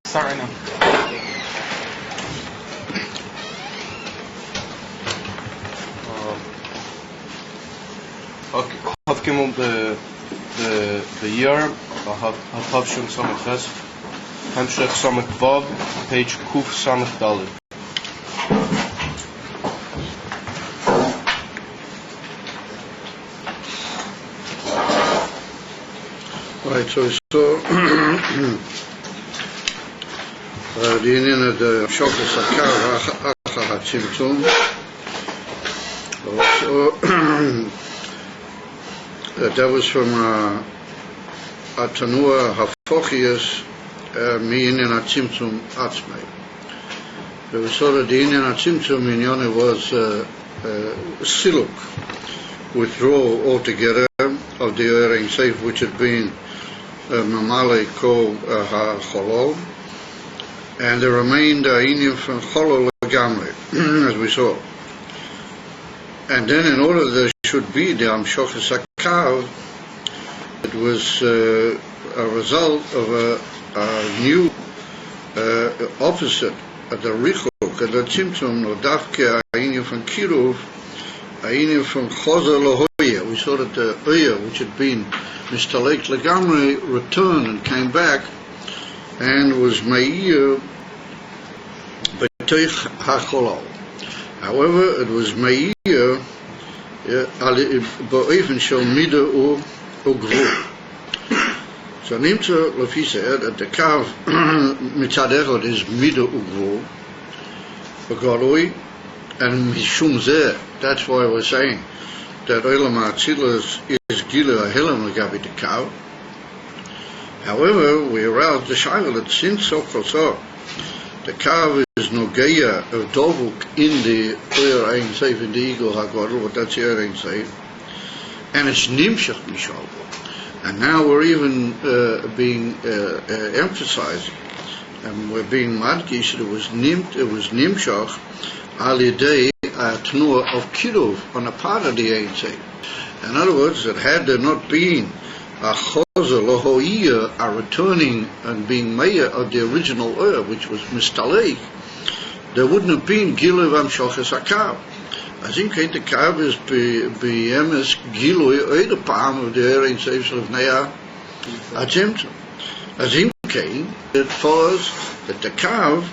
Sorry, no. Okay, I've come up the Iyar, I've shown Samech Samech Vav, page Kuf Samech Dalet. Right, so the Indian of the Shoka Sakar Acha Tzimtzum. That was from Tanua Hafochias Mi Indian Tzimtzum Atzmei. We saw that the Indian Tzimtzum in Yonah was Siluk, withdrawal altogether of the Iyar Seif, which had been Mamale called HaCholol, and there remained Indian from Cholol Lagamri, as we saw. And then, in order there should be the Amshocha Sakav, it was a result of a new opposite of the Richuk, and the Tzimtzum, no Dafke, Indian from Kiruv, Indian from Chozer Lahoya. We saw that the Iyar, which had been Mistalek Lagamri, returned and came back and was Meir B'teich HaCholol. However, it was Meir Ba'ofen Shel Mida Ugvul. So Nimtza Lefi said that the Kav Mitzad Echad is Mida Ugvul B'Galoi, and Mishum Zeh. That's why we're saying that Olam HaTzilas is Gilu HaHelam L'gabi the Kav. However, we aroused the Shaila that since so the Kav is Nogeya of Dovuk in the Iyar Ein Seif, in the Eagle HaGodel, but that's the Iyar Ein Seif, and it's Nimshach Mishal. And now we're even being emphasized, and we're being madgish that it was Nimshach Al Yedei Tnua of Kiruv on a part of the Ein Seif. In other words, that had there not been a Chozer Lahoiyah, a returning and being mayor of the original Iyar, which was Mistalek, there wouldn't have been Gilu Amshochas HaKav. As in case the Kav is BMS Gilu Oida Palm of the Iyar Ein Seif of Nea Atzimtzum. As in case, it follows that the Kav,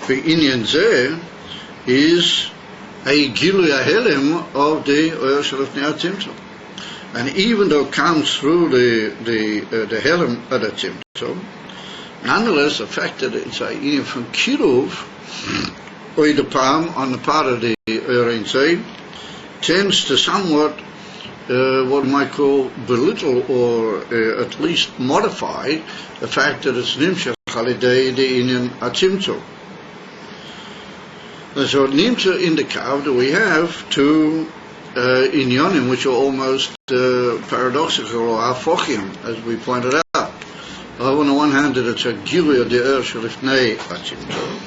the Inyan Zeh, is a Gilu HaHelim of the Iyar of Nea Atzimtzum. And even though it comes through the Helim of the Tzimtzum, nonetheless, the fact that it's even from Kiruv, or the palm on the part of the Iyar Ein Seif, tends to somewhat, what we might call, belittle or at least modify the fact that it's Nimshach Halidei the Inyan Atzimtzum. And so Nimshach in the Kav that we have two inyanim which are almost paradoxical or afochim, as we pointed out. On the one hand, that it's a Gilu of the Iyar Shalifnei Atzimtzum.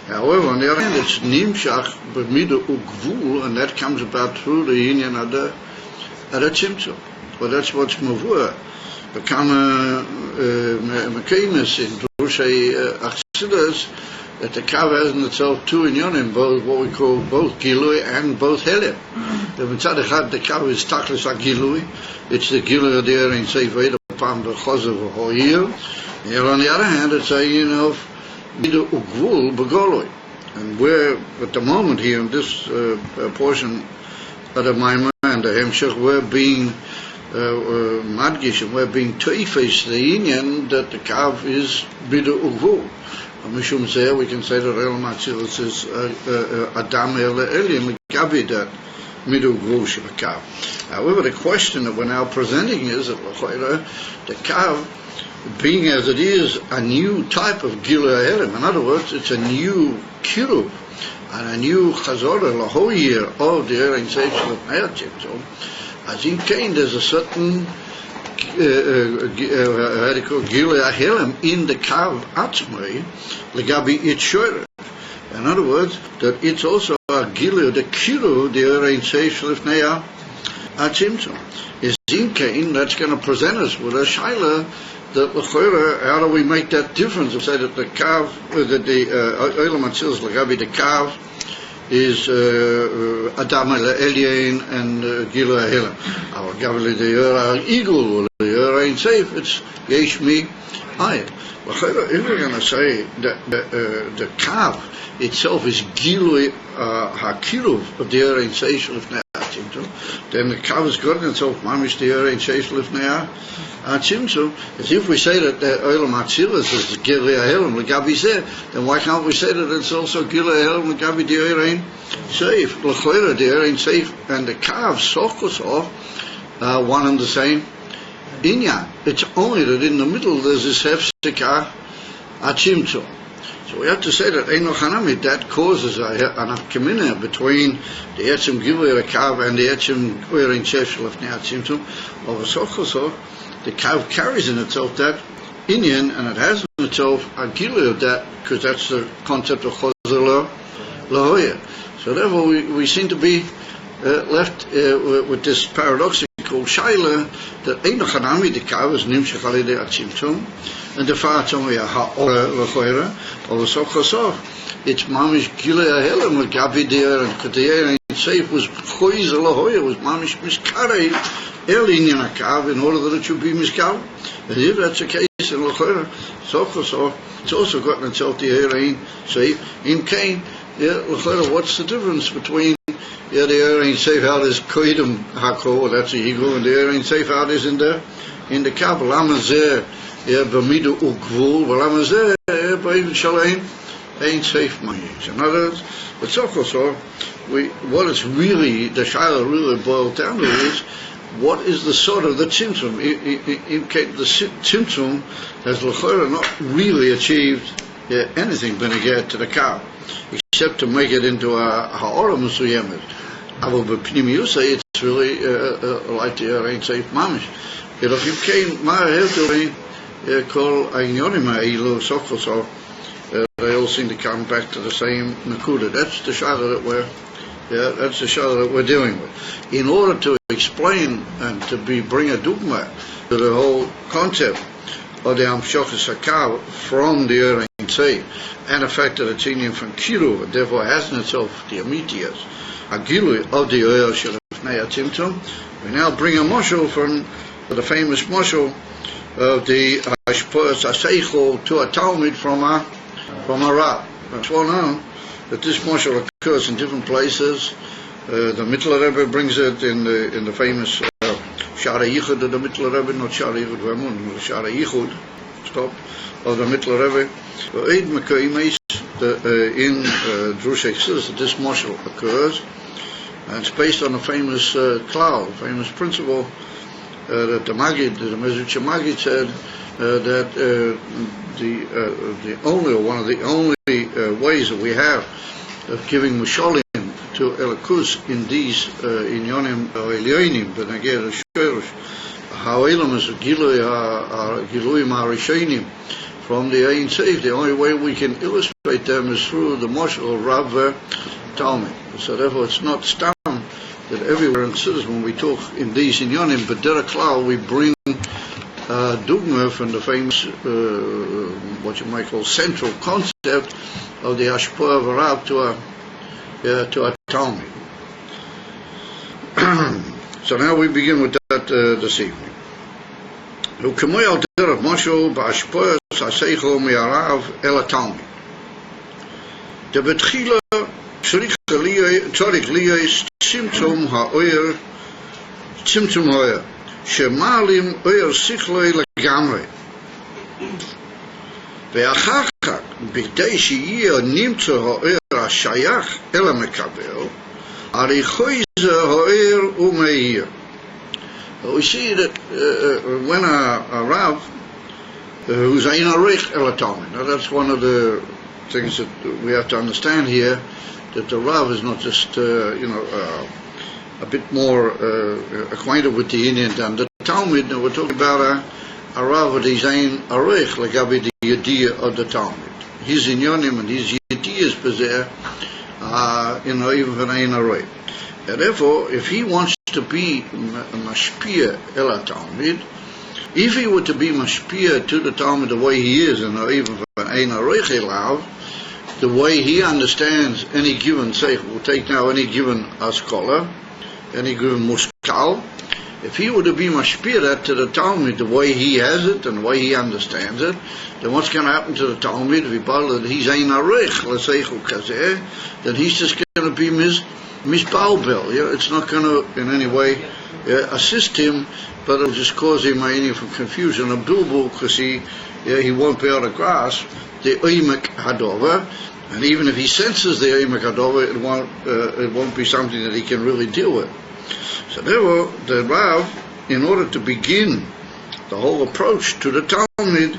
However, on the other hand, it's Nimshach B'Mida Ugvul, and that comes about through the inyan of the Tzimtzum. Well, that's what's Mavur. Become Mekaymis in Drushei Achsidas, that the Kav has in itself two inyanim, both what we call both Gilui and both Helim. The Mitzad Echad, the Kav is Tachlis HaGilui, it's the Gilui of the Iyar Ein Seif Veda Pam B'Chozer V'Hoyir. And on the other hand, it's a of Mida Ugvul B'Goloi. And we're, at the moment here in this portion of the Maimah and the Hemshech, we're being Madgish, and we're being Teifes the Inyan that the Kav is Mida Ugvul. Mishum Zeh, we can say that Olam HaTzilas is Adam El Elin L'gabi that Midu Gvul Shel Kav. However, the question that we're now presenting is that the Kav, being as it is a new type of Gilu HaHelim, in other words, it's a new Kiruv and a new Chazor Lahoyir of the Iyar Ein Seif of Nea Atzimtzum. As in Cain, there's a certain Gilu HaHelim in the Kav Atzmei L'gabi it Shoyer. In other words, that it's also a Gilu, the Kiru, the Iyar Ein Seif Lifnei Atzimtzum. Is Zimkein, that's going to present us with a shaila that l'choira, how do we make that difference? We say that the kav, that the olam atzilus l'gabi the kav is Adam el-Elyon and Gila Hela. Our Gavli the Iyar Eagle or the Iyar ain't safe. It's Yesh Mi Ayat. If we're going to say that the Kav itself is Gilui Hakiruv of the Iyar ain't safe then the Kav is good in itself. Mamish the Iyar ain't safe lifnei Atzimtzum. As if we say that the Olam Atzilus is the Gilui Hela L'Gabi Zeh, then why can't we say that it's also Gilui Hela L'Gabi the Iyar ain't safe? L'choira the Iyar ain't safe, and the Kav Sochosov one and the same Inyan. It's only that in the middle there's this Hefsika Atzimtzum. So we have to say that Eino Chanami, that causes an afkamina between the Etzim Gilui Kav and the Etzim Iyar ain't safe L'Fnei Atzimtzum. Over Sochosov, the Kav carries in itself that Inyan, and it has in itself a Gilui of that, because that's the concept of Chozer Lahoya. So therefore we seem to be left with this paradoxical shaila that Eino Chanami, the Kav is Nimshach Alidei Atzimtzum, and the Fa'atzom Ha'ora L'choira, over Sochosov, it's Mamish Gilui Ha'elam L'Gabi De'er, and K'De'er ain't safe, was Chozer Lahoya, was Mamish Miskarei El Inyan HaKav, in order that it should be Miskav. And if that's the case in L'choira, Sochosov, it's also got in itself the Iyar ain't safe. In Cain, L'choira, what's the difference between the Iyar ain't safe out is Koidim Hako, that's the eagle, and the Iyar ain't safe out is in the Kav. Lamazeh, Bamidu Ugvul, Lamazeh, Ba'im Shalaim, ain't safe money. In other words, but Sochosov, what it's really, the shaila really boiled down to is, what is the sort of the tzimtzum? The tzimtzum has l'choira not really achieved anything beneged to the Kav, except to make it into a ha'ora musuyemet. Avo b'pnimiyusa, it's really like the Iyar ain't safe mamish. But if you came, ma'ahev to call ainyonim ha'ilu sochosov, they all seem to come back to the same nakuda. That's the shaila that we're dealing with. In order to explain and to bring a dogma to the whole concept of the Amshochas HaKav from the Iyar ain't safe, and the fact that it's Inyan from Kiruv, and therefore has in itself the Amitias, a Gilui of the Iyar L'Fnei Atzimtzum, we now bring a moshel from the famous moshel of the Hashpoas HaSeichel to a Talmud from a Rav. It's well known that this moshel occurs in different places. The Mittler Rebbe brings it in the famous Shara Yichud of the Mittler Rebbe, not Shara Yichud Vermun, Shara Yichud, of the Mittler Rebbe. Eid Mekaymes in Drushei says that this moshel occurs, and it's based on a famous klal, famous principle that the Maggid, the Mezritcher Maggid said that the only, or one of the only ways that we have of giving Mushalim to Elikus in these Inyonim Elyonim, but again, Shurish, Ha'olam is Gilui Ma'arishonim from the Ein Seif. The only way we can illustrate them is through the Moshel Rav Talmud. So therefore, it's not stam that everywhere in Siddur when we talk in these Inyonim, but Derek Klal, we bring dogma from the famous, what you might call central concept of the Hashpoah of a Rav to a Talmud. So now we begin with that this evening. וכמו על דרך משהו בהשפעת השכל מהרב אל התלמיד. דבתחילה צריך להיות צמצום האור, שמעלים אור שכלי לגמרי. ואחר כך, בכדי שיהיה נמצא האור השייך אל המקבל, הרי חויזה האור ומאיר. We see that when a Rav, who's in a Reich Elatomid, now that's one of the things that we have to understand here, that the Rav is not just, a bit more acquainted with the Indian than the Talmud. We're talking about a Rav that is in a Reich, like the idea of the Talmud. His inyonim and his ideas per se, even when in a Reich. And therefore, if he wants to be mashpia el Talmud. If he were to be mashpia to the Talmud the way he is, and even for ein aroich the way he understands any given seichel, we'll take now any given askola, any given muskal. If he were to be mashpia that to the Talmud the way he has it and the way he understands it, then what's going to happen to the Talmud if he that he's ein aroich l'seichel kazeh, then he's just going to be misbalbel. Yeah, it's not going to in any way assist him, but it'll just cause him any confusion, a bilbul, because he won't be able to grasp the oimek hadova, and even if he senses the oimek hadova, it won't be something that he can really deal with. So therefore, the Rav, in order to begin the whole approach to the Talmud,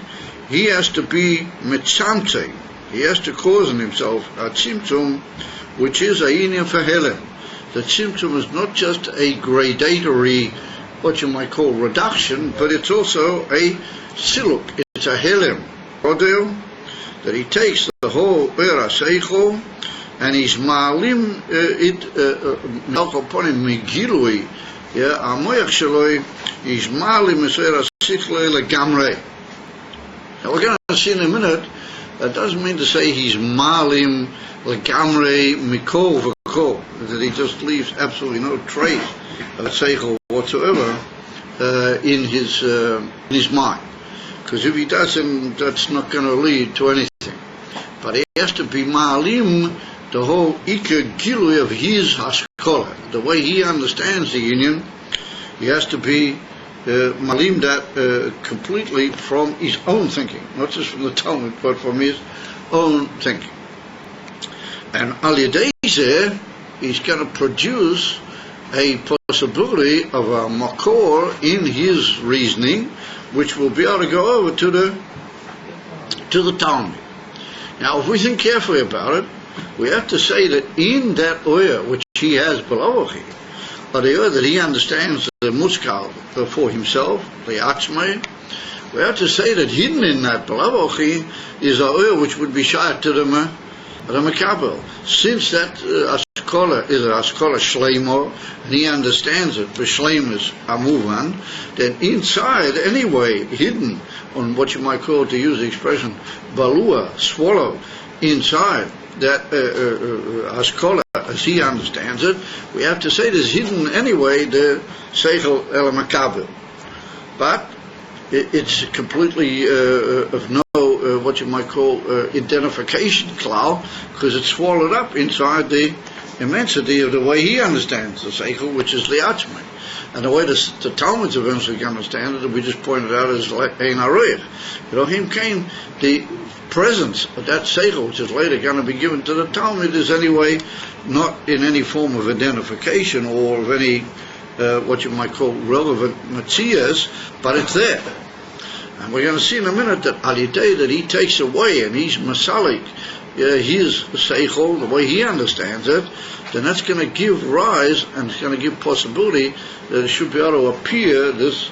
he has to be mitzamtzei. He has to cause in himself a tzimtzum, which is a inyan for helem. The tzimtzum is not just a gradatory, what you might call reduction, but it's also a siluk. It's a helem. That he takes the whole era seichel and he's ma'alim it upon him migilui, amoyach sheloi, he's ma'alim es era seichel legamrei. Now we're going to see in a minute, that doesn't mean to say he's ma'alim legamrei mikol v'kol, that he just leaves absolutely no trace of seichel whatsoever in his mind. Because if he doesn't, that's not going to lead to anything. But he has to be ma'alim the whole ikar gilui of his haskola, the way he understands the union. He has to be ma'alim that completely from his own thinking, not just from the Talmud, but from his own thinking. And al yadei zeh, he's going to produce a possibility of a makor in his reasoning, which will be able to go over to the Talmud. Now, if we think carefully about it, we have to say that in that oya which he has below him, or the oya that he understands the muskal for himself, the atzmai, we have to say that hidden in that below him is a oya which would be shy to the makabel. Since that askola is an askola shleimo, and he understands it, b'shleim is amuvan, then inside, anyway, hidden on what you might call, to use the expression, balua, swallow, inside that askola, as he understands it, we have to say there's hidden anyway the seichel el makabel. But it's completely of no what you might call identification cloud, because it's swallowed up inside the immensity of the way he understands the seichel, which is liatzmai. And the way the Talmud's eventually understand it, we just pointed out, is ein aroich. Him came the presence of that seichel, which is later going to be given to the Talmud, is anyway not in any form of identification or of any what you might call relevant matzias, but it's there. And we're going to see in a minute that al yadei that he takes away and he's masalik his seichel, the way he understands it, then that's going to give rise and it's going to give possibility that it should be able to appear this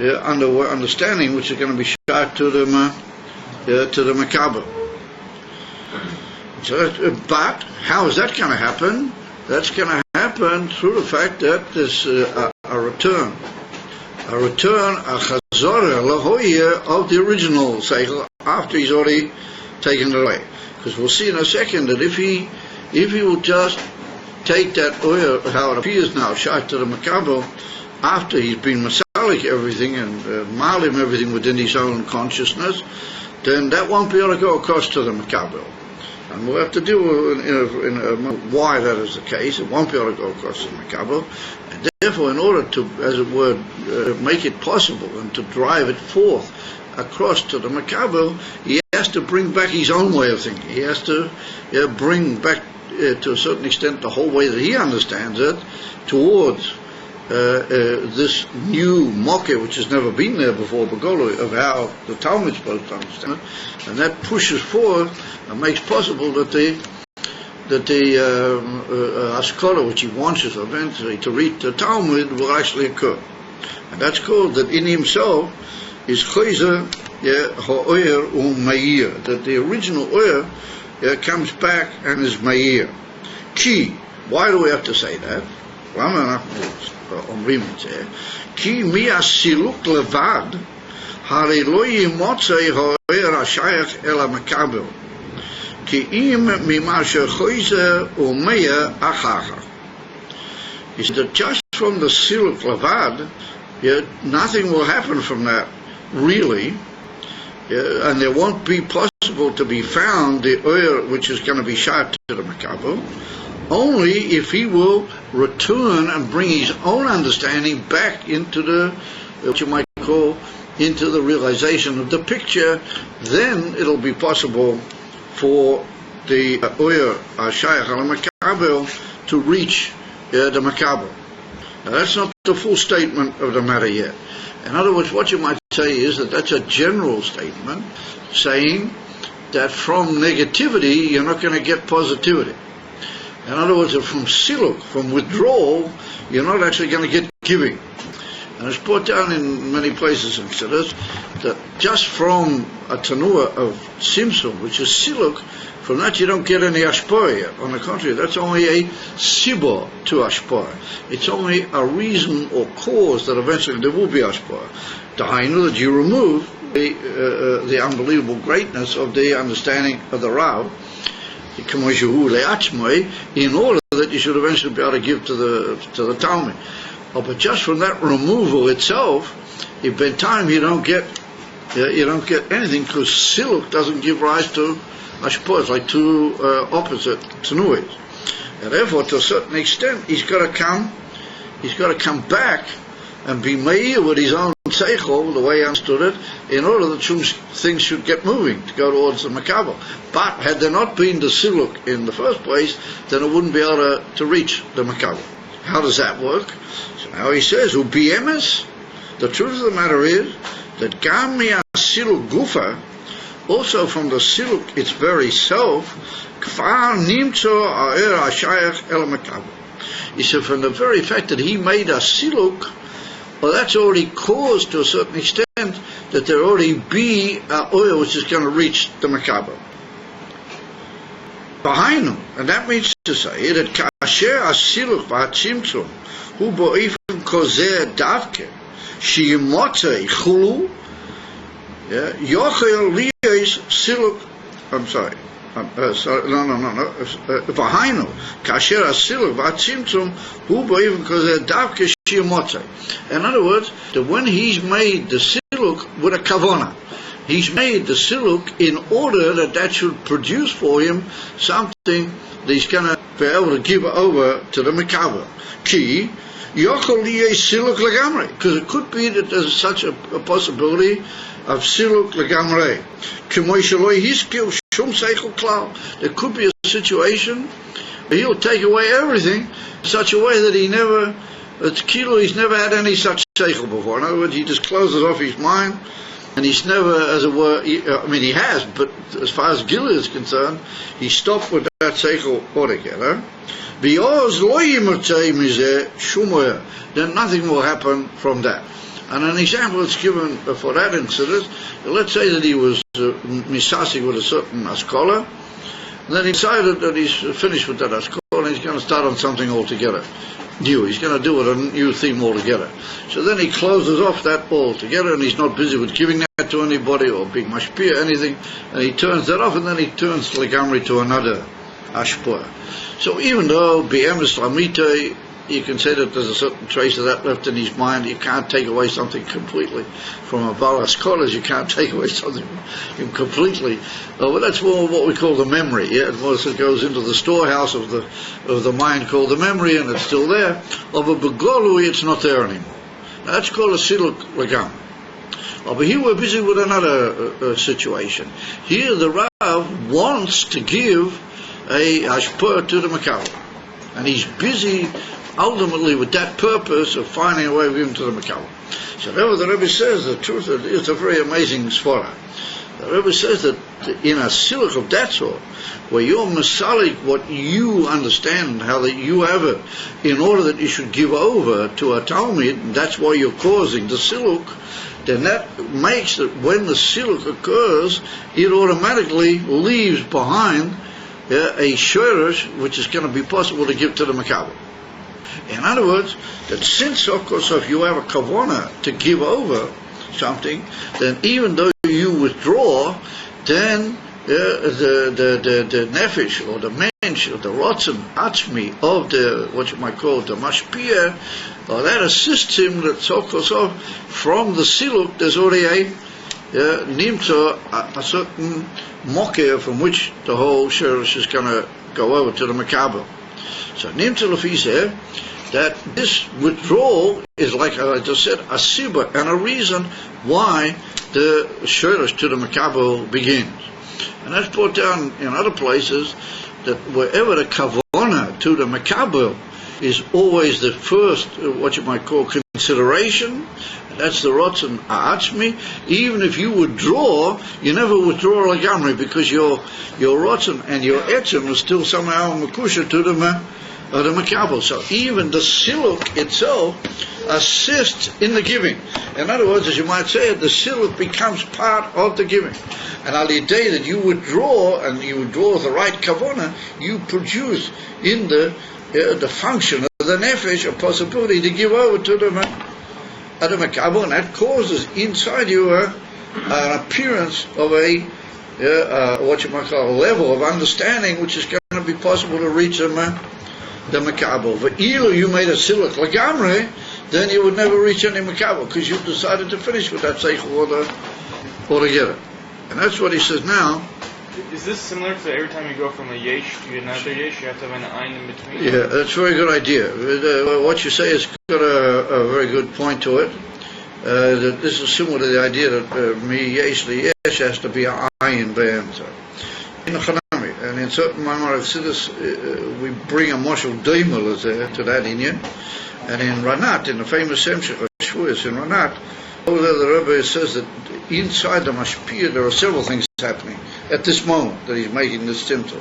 understanding, which is going to be shot to the makabel. So, but how is that going to happen? That's going to happen through the fact that there's a return, a chazorah lahoya of the original seichel after he's already taken it away. Because we'll see in a second that if he will just take that oil, how it appears now, shot to the makabel, after he's been masalik everything and malim everything within his own consciousness, then that won't be able to go across to the makabel. And we'll have to deal with why that is the case. It won't be able to go across the makabel. And therefore, in order to, as it were, make it possible and to drive it forth across to the makabel, he has to bring back his own way of thinking. He has to bring back, to a certain extent, the whole way that he understands it towards this new mocker, which has never been there before, Begolo, of how the Talmud's supposed to understand it, and that pushes forward and makes possible that the Haskalah, which he wants us eventually to read the Talmud, will actually occur. And that's called that in himself is Chayzer Ha'oyer U'Meir, that the original Oyer comes back and is Meir. Ki, why do we have to say that? למה אנחנו אומרים את זה? כי מהסילוק לבד הרי לא ימוצא האור השייך אל המקבל, כי אם ממה שחוזר ומאיר אחר כך. He said that just from the siluk levad, nothing will happen from that, really, and there won't be possible to be found the oil which is going to be shot to the makabel, only if he will return and bring his own understanding back into the, what you might call, into the realization of the picture. Then it'll be possible for the oil shayach al makabel to reach the makabel. Now that's not the full statement of the matter yet. In other words, what you might say is that that's a general statement saying that from negativity you're not going to get positivity. In other words, from siluk, from withdrawal, you're not actually going to get giving. And it's brought down in many places in Chassidus that just from a tanua of simsum, which is siluk, from that you don't get any ashpoya. On the contrary, that's only a sibo to ashpoya. It's only a reason or cause that eventually there will be ashpoya. Dahainu, that you remove the unbelievable greatness of the understanding of the Rav, in order that you should eventually be able to give to the Talmud. But just from that removal itself, if by time you don't get anything, because siluk doesn't give rise to ashpor. It's like two opposite tanuis, and therefore, to a certain extent, he's got to come back and be meir with his own seichel, the way he understood it, in order that things should get moving to go towards the makabel. But had there not been the siluk in the first place, then it wouldn't be able to reach the makabel. How does that work? So now he says, "Ubiemes." The truth of the matter is that gam siluk gufa, also from the siluk its very self, kfar nimtzo ha'er hashayach el makabel. He said, from the very fact that he made a siluk, well, that's already caused to a certain extent that there already be oil which is going to reach the makabel. Behind, and that means to say that kasher asiluk v'hatzimtzum hu bo'ifim kozer davke sheyimotzei chulu yochel liyos siluk. I'm sorry. V'hainu kasher asiluk v'hatzimtzum hu bo'ifim kozer davke sheyimotzei. In other words, that when he's made the siluk with a kavona, he's made the siluk in order that should produce for him something that he's going to be able to give over to the makabel. Ki yochel liyei siluk legamrei, because it could be that there's such a possibility of siluk legamrei. K'moi sheloi hiskil shum seichel klal. There could be a situation where he'll take away everything in such a way that he's never had any such seichel before. In other words, he just closes off his mind. And he's never, as it were, he has, but as far as Gila is concerned, he stopped with that seichel altogether. Then nothing will happen from that. And an example that's given for that incident, let's say that he was misasik with a certain askola, and then he decided that he's finished with that askola and he's going to start on something altogether new. He's going to do it a new theme altogether. So then he closes off that altogether, and he's not busy with giving that to anybody or being mashpia anything, and he turns that off, and then he turns legamri to another ashpor. So even though b'emes lamita, you can say that there's a certain trace of that left in his mind, you can't take away something completely from a balas scholars. You can't take away something from him completely. But that's more what we call the memory. Yeah, it goes into the storehouse of the mind called the memory, and it's still there. Of a begolui, it's not there anymore. Now, that's called a siluk legam. But here we're busy with another situation. Here the Rav wants to give a hashpur to the makabel, and he's busy ultimately with that purpose of finding a way of giving to the makabel. So therefore the Rebbe says the truth is a very amazing svara. The Rebbe says that in a siluk of that sort, where you're masalik what you understand, how that you have it, in order that you should give over to a Talmud, and that's why you're causing the siluk, then that makes that when the siluk occurs, it automatically leaves behind a shirish which is going to be possible to give to the makabel. In other words, that since, of course, if you have a kavanah to give over something, then even though you withdraw, then the nefesh or the mensch or the rotzen atzmi of the, what you might call the mashpia, or that assists him that so from the siluk there's already a certain mokeh from which the whole shirish is going to go over to the makabel. So nimtza lefizeh, that this withdrawal is, like I just said, a sibah and a reason why the shirish to the makabel begins. And that's brought down in other places, that wherever the kavanah to the makabel is always the first, what you might call, consideration, and that's the rotzen ha'atzmi. Even if you withdraw, you never withdraw lagamri, because your rotzen and your etzem is still somehow makusha to the makabel. So even the siluk itself assists in the giving. In other words, as you might say, the siluk becomes part of the giving. And on the day that you withdraw, and you withdraw the right kavanah, you produce in the function of the nefesh a possibility to give over to the makabel, and that causes inside you an appearance of a what you might call a level of understanding which is going to be possible to reach the makabel. But either you made a siluk lagamre, then you would never reach any makabel, because you decided to finish with that seichel altogether. And that's what he says now. Is this similar to every time you go from a yesh to another yesh, you have to have an ayin in between? Yeah, that's a very good idea. What you say has got a very good point to it. That this is similar to the idea that mi yesh li yesh has to be an ayin be'emta. In Chanami, and in certain Maimar of Siddur, we bring a moshel daimel to that inyan. And in Ranat, in the famous Samech Vav in Ranat, over there the Rebbe says that inside the mashpia there are several things happening at this moment that he's making this timtel.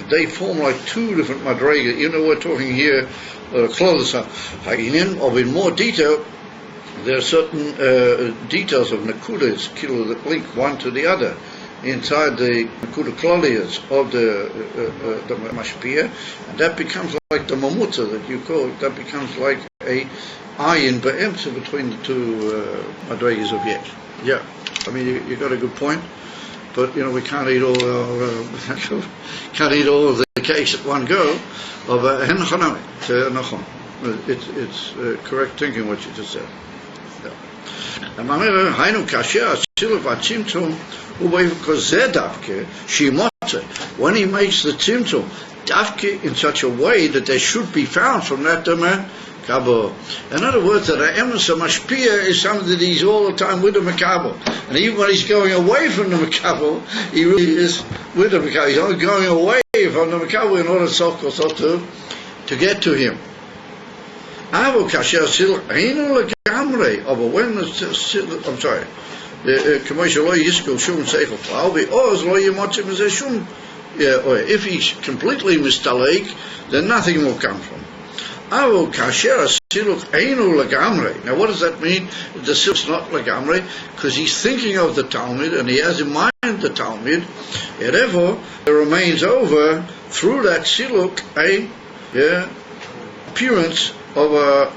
They form like two different madrega. You know, we're talking here close ha'inin, or in more detail, there are certain details of nakudas, kilo, that link one to the other inside the nakuda kloliyas of the mashpia, and that becomes like the mamuta that you call it. That becomes like a ayin be'emtza between the two madregas of yesh. Yeah, I mean you got a good point, but you know we can't eat all of the cakes at one go. Of it's correct thinking what you just said. And when he makes the tzimtzum dafke in such a way that they should be found from that makabel. In other words, that the emes mashpia is something that he's all the time with the makabel, and even when he's going away from the makabel, he really is with the makabel. He's only going away from the makabel in order to get to him. But when the I'm sorry. If he's completely mistalek, then nothing will come from him. Now what does that mean? The siluk's not lagamre, because he's thinking of the Talmud and he has in mind the Talmud. Therefore, it remains over through that siluk a appearance of a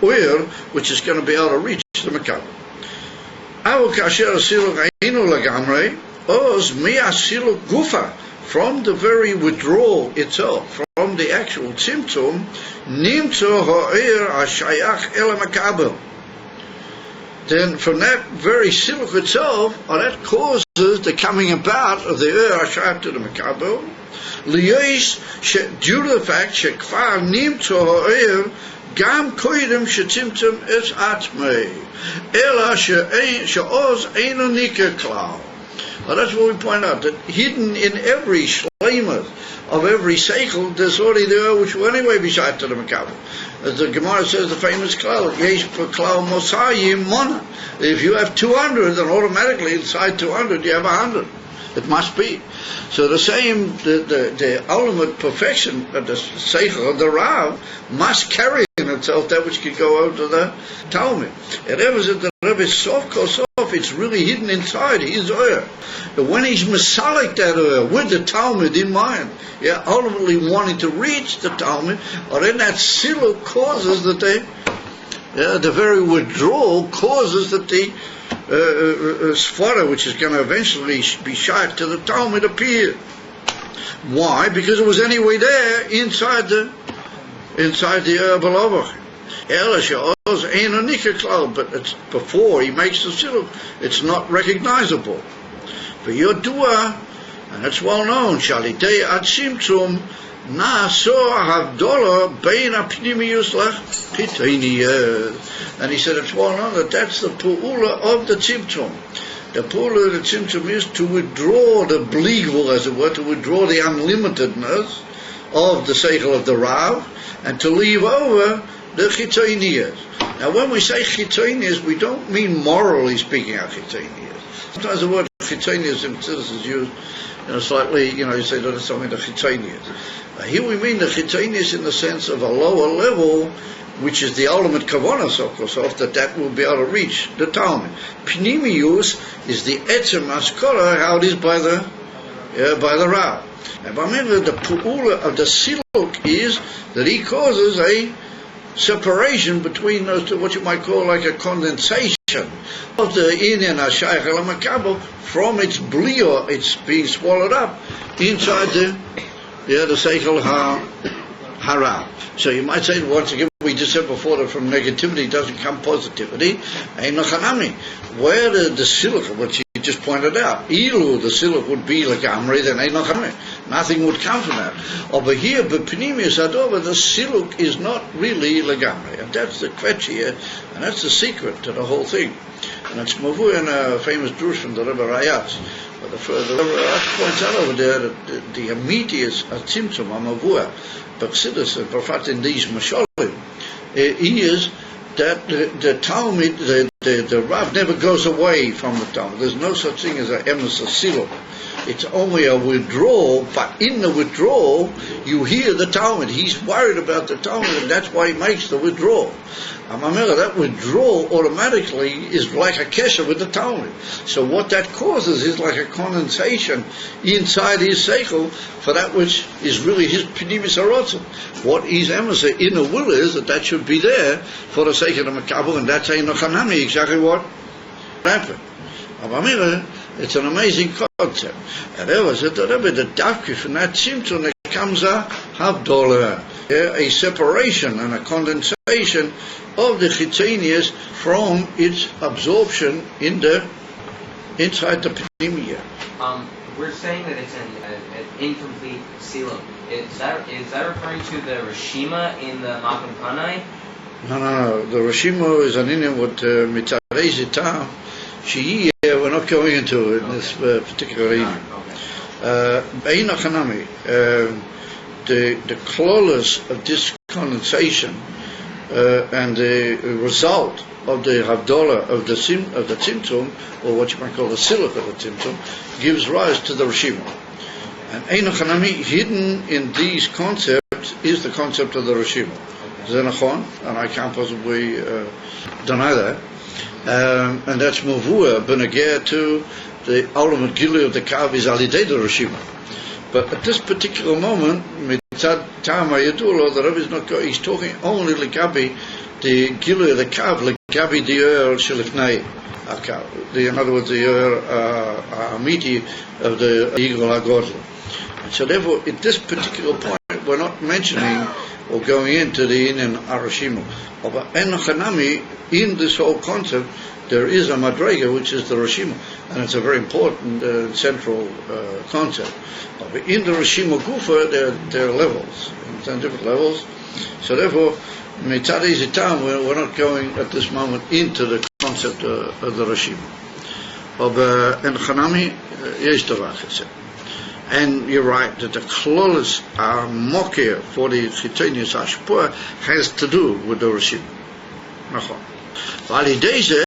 Iyar, which is going to be able to reach the makabel. From the very withdrawal itself, from the actual tzimtzum, nimtzo ha'ir ha'shayach el makabel. Then from that very siluk itself, that causes the coming about of the iyar ha'shayach to the makabel, due to the fact shekvar nimtzo ha'ir gam koidem shetzimtzum es atmei, ela she'oz eino nika klal. Well, that's what we point out, that hidden in every shleimus of every seichel, there's already there, which will anyway be shot to the makabel. As the Gemara says, the famous klal, yesh per klal mosayim mona. If you have 200, then automatically inside 200 you have 100. It must be. So the same, the ultimate perfection of the Seichel of the Rav must carry in itself that which could go out to the Talmud. And ever since the Rebbe sof kol sof, it's really hidden inside his Iyar. But when he's masalik that Iyar with the Talmud in mind, ultimately wanting to reach the Talmud, or then that siluk causes that the very withdrawal causes that the Sfara, which is going to eventually be shot to the Talmud, appear. Why? Because it was anyway there inside the Belovach. But it's before he makes the siluk, it's not recognizable. For your dua, and it's well known, Shalidei ad Simtzum, and he said it's well known that that's the pu'ula of the tzimtzum. The pu'ula of the tzimtzum is to withdraw the bligvul, as it were, to withdraw the unlimitedness of the seichel of the Rav, and to leave over the chitzoniyas. Now when we say chitzoniyas, we don't mean morally speaking our chitzoniyas. Sometimes the word chitzoniyas in Chassidus is used slightly, you say that it's something the chitzoniyas. Here we mean the chitzonius in the sense of a lower level, which is the ultimate kavanah, so that will be able to reach the Talmud. Pnimius is the etzem askara, how it is by the Rav. And remember, the pu'ula of the siluk is that he causes a separation between those two, what you might call like a condensation of the inyan hashayach el makabel from its blio, it's being swallowed up inside the Seichel Hara. So you might say, once again, we just said before that from negativity doesn't come positivity. Ein Chanami. Where the siluk, which you just pointed out, ilu, the siluk would be like Amri, then Ein Chanami. Nothing would come from that. Over here, but Pnimius Adova, the siluk is not really Lagamri. And that's the kvetch here, and that's the secret to the whole thing. And it's Mavu in a famous drush from the Rebbe Rayatz. But the Rayatz points out over there that the immediate tzimtzum, Amavua, Baksidus, and Profat in these Mashalim, is that the Talmud, the Rav never goes away from the Talmud. There's no such thing as an emes siluk. It's only a withdrawal, but in the withdrawal, you hear the Talmud. He's worried about the Talmud, and that's why he makes the withdrawal. That withdrawal automatically is like a kesher with the Talmud. So what that causes is like a condensation inside his seichel for that which is really his pnimis harotzim. What his emissary in the will is that should be there for the sake of the makabel, and that's ein chanami, exactly what happened. It's an amazing concept. And there was the dafki from that tzimtzum that comes a havdolah, a separation and a condensation of the chitzonius from its absorption inside the pnimiyah. We're saying that it's an incomplete siluk. Is that referring to the Rishima in the Makom Panai? No. The Rishima is an inyan with mitzarei zitam. We're not going into it in this particular evening. Ein Chanami, the clawless of this condensation and the result of the Havdalah of the Tzimtzum, or what you might call the Siluk of the Tzimtzum, gives rise to the Rishima. And Ein Chanami, hidden in these concepts, is the concept of the Rishima. Zenachon, and I can't possibly deny that. And that's Mavua, Benagir to the ultimate Gilu of the Kav is Alidei the Rishima. But at this particular moment, Mitzad Tama Yadulo, the Rebbe is not going, he's talking only Lagabi, the Gilu of the Kav, Lagabi the Iyar Shalifnei Akav. In other words, the Iyar Amiti of the Eagle HaGodl. And so therefore, at this particular point, we're not mentioning or going into the Inyan Arashima. But En Chanami, in this whole concept, there is a Madrega, which is the Rishima, and it's a very important central concept. But in the Rishima Gufa, there are levels, 10 different levels. So therefore, Mitzadei Zitam, we're not going at this moment into the concept of the Rishima. But En Chanami, Yesh Davach, and you're right that the klolus mokir for the chitonius hashpur has to do with the Rishima. Nachon. Valideze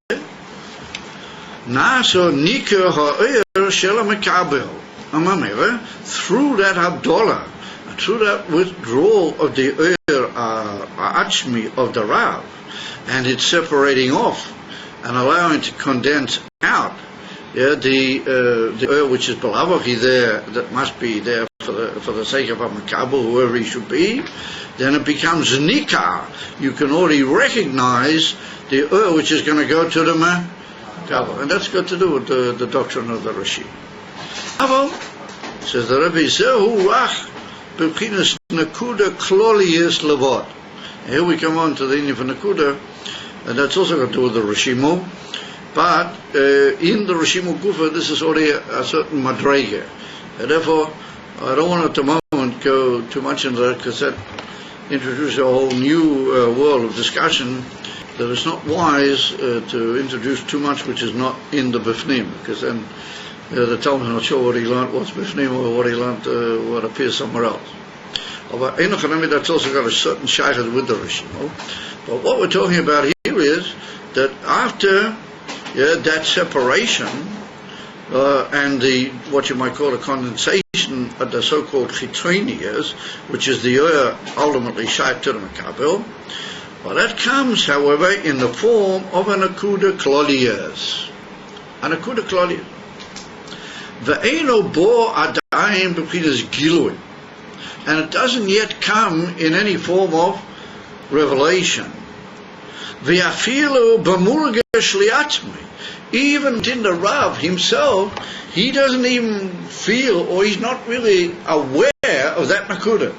naso nikah ha'ir shel mekabel. through that Abdullah, through that withdrawal of the Achmi of the Rav, and it's separating off and allowing to condense out the which is Balavachi there, that must be there for the sake of a Makabel, whoever he should be, then it becomes Nikah. You can already recognize the which is going to go to the Makabel, and that's got to do with the doctrine of the Rashi. Aval, says the Rebbe, Zehu Rach B'Pchinas Nakuda Klolius Levot. Here we come on to the Indian for Nakuda, and that's also got to do with the Rashimu. But in the Rashimu Gufa, this is already a certain madrega, and therefore I don't want at the moment go too much into that, because that introduces a whole new world of discussion that it's not wise to introduce too much which is not in the Bifnim, because then the Talmud is not sure what he learnt, what's Bifnim, or what he learnt, what appears somewhere else. But that's also got a certain shaykhah with the Rishimu. But what we're talking about here is that after that separation and the what you might call a condensation of the so-called chitrinias, which is the ultimately shayk to the Makabel, well, that comes, however, in the form of an akuda kloliyas. An akuda kloliyas. Ve'eno bo adayim b'pchinas gilui. And it doesn't yet come in any form of revelation. Ve'afilu b'murgesh li'atzmi. Even in the Rav himself, he doesn't even feel, or he's not really aware of that nakuda.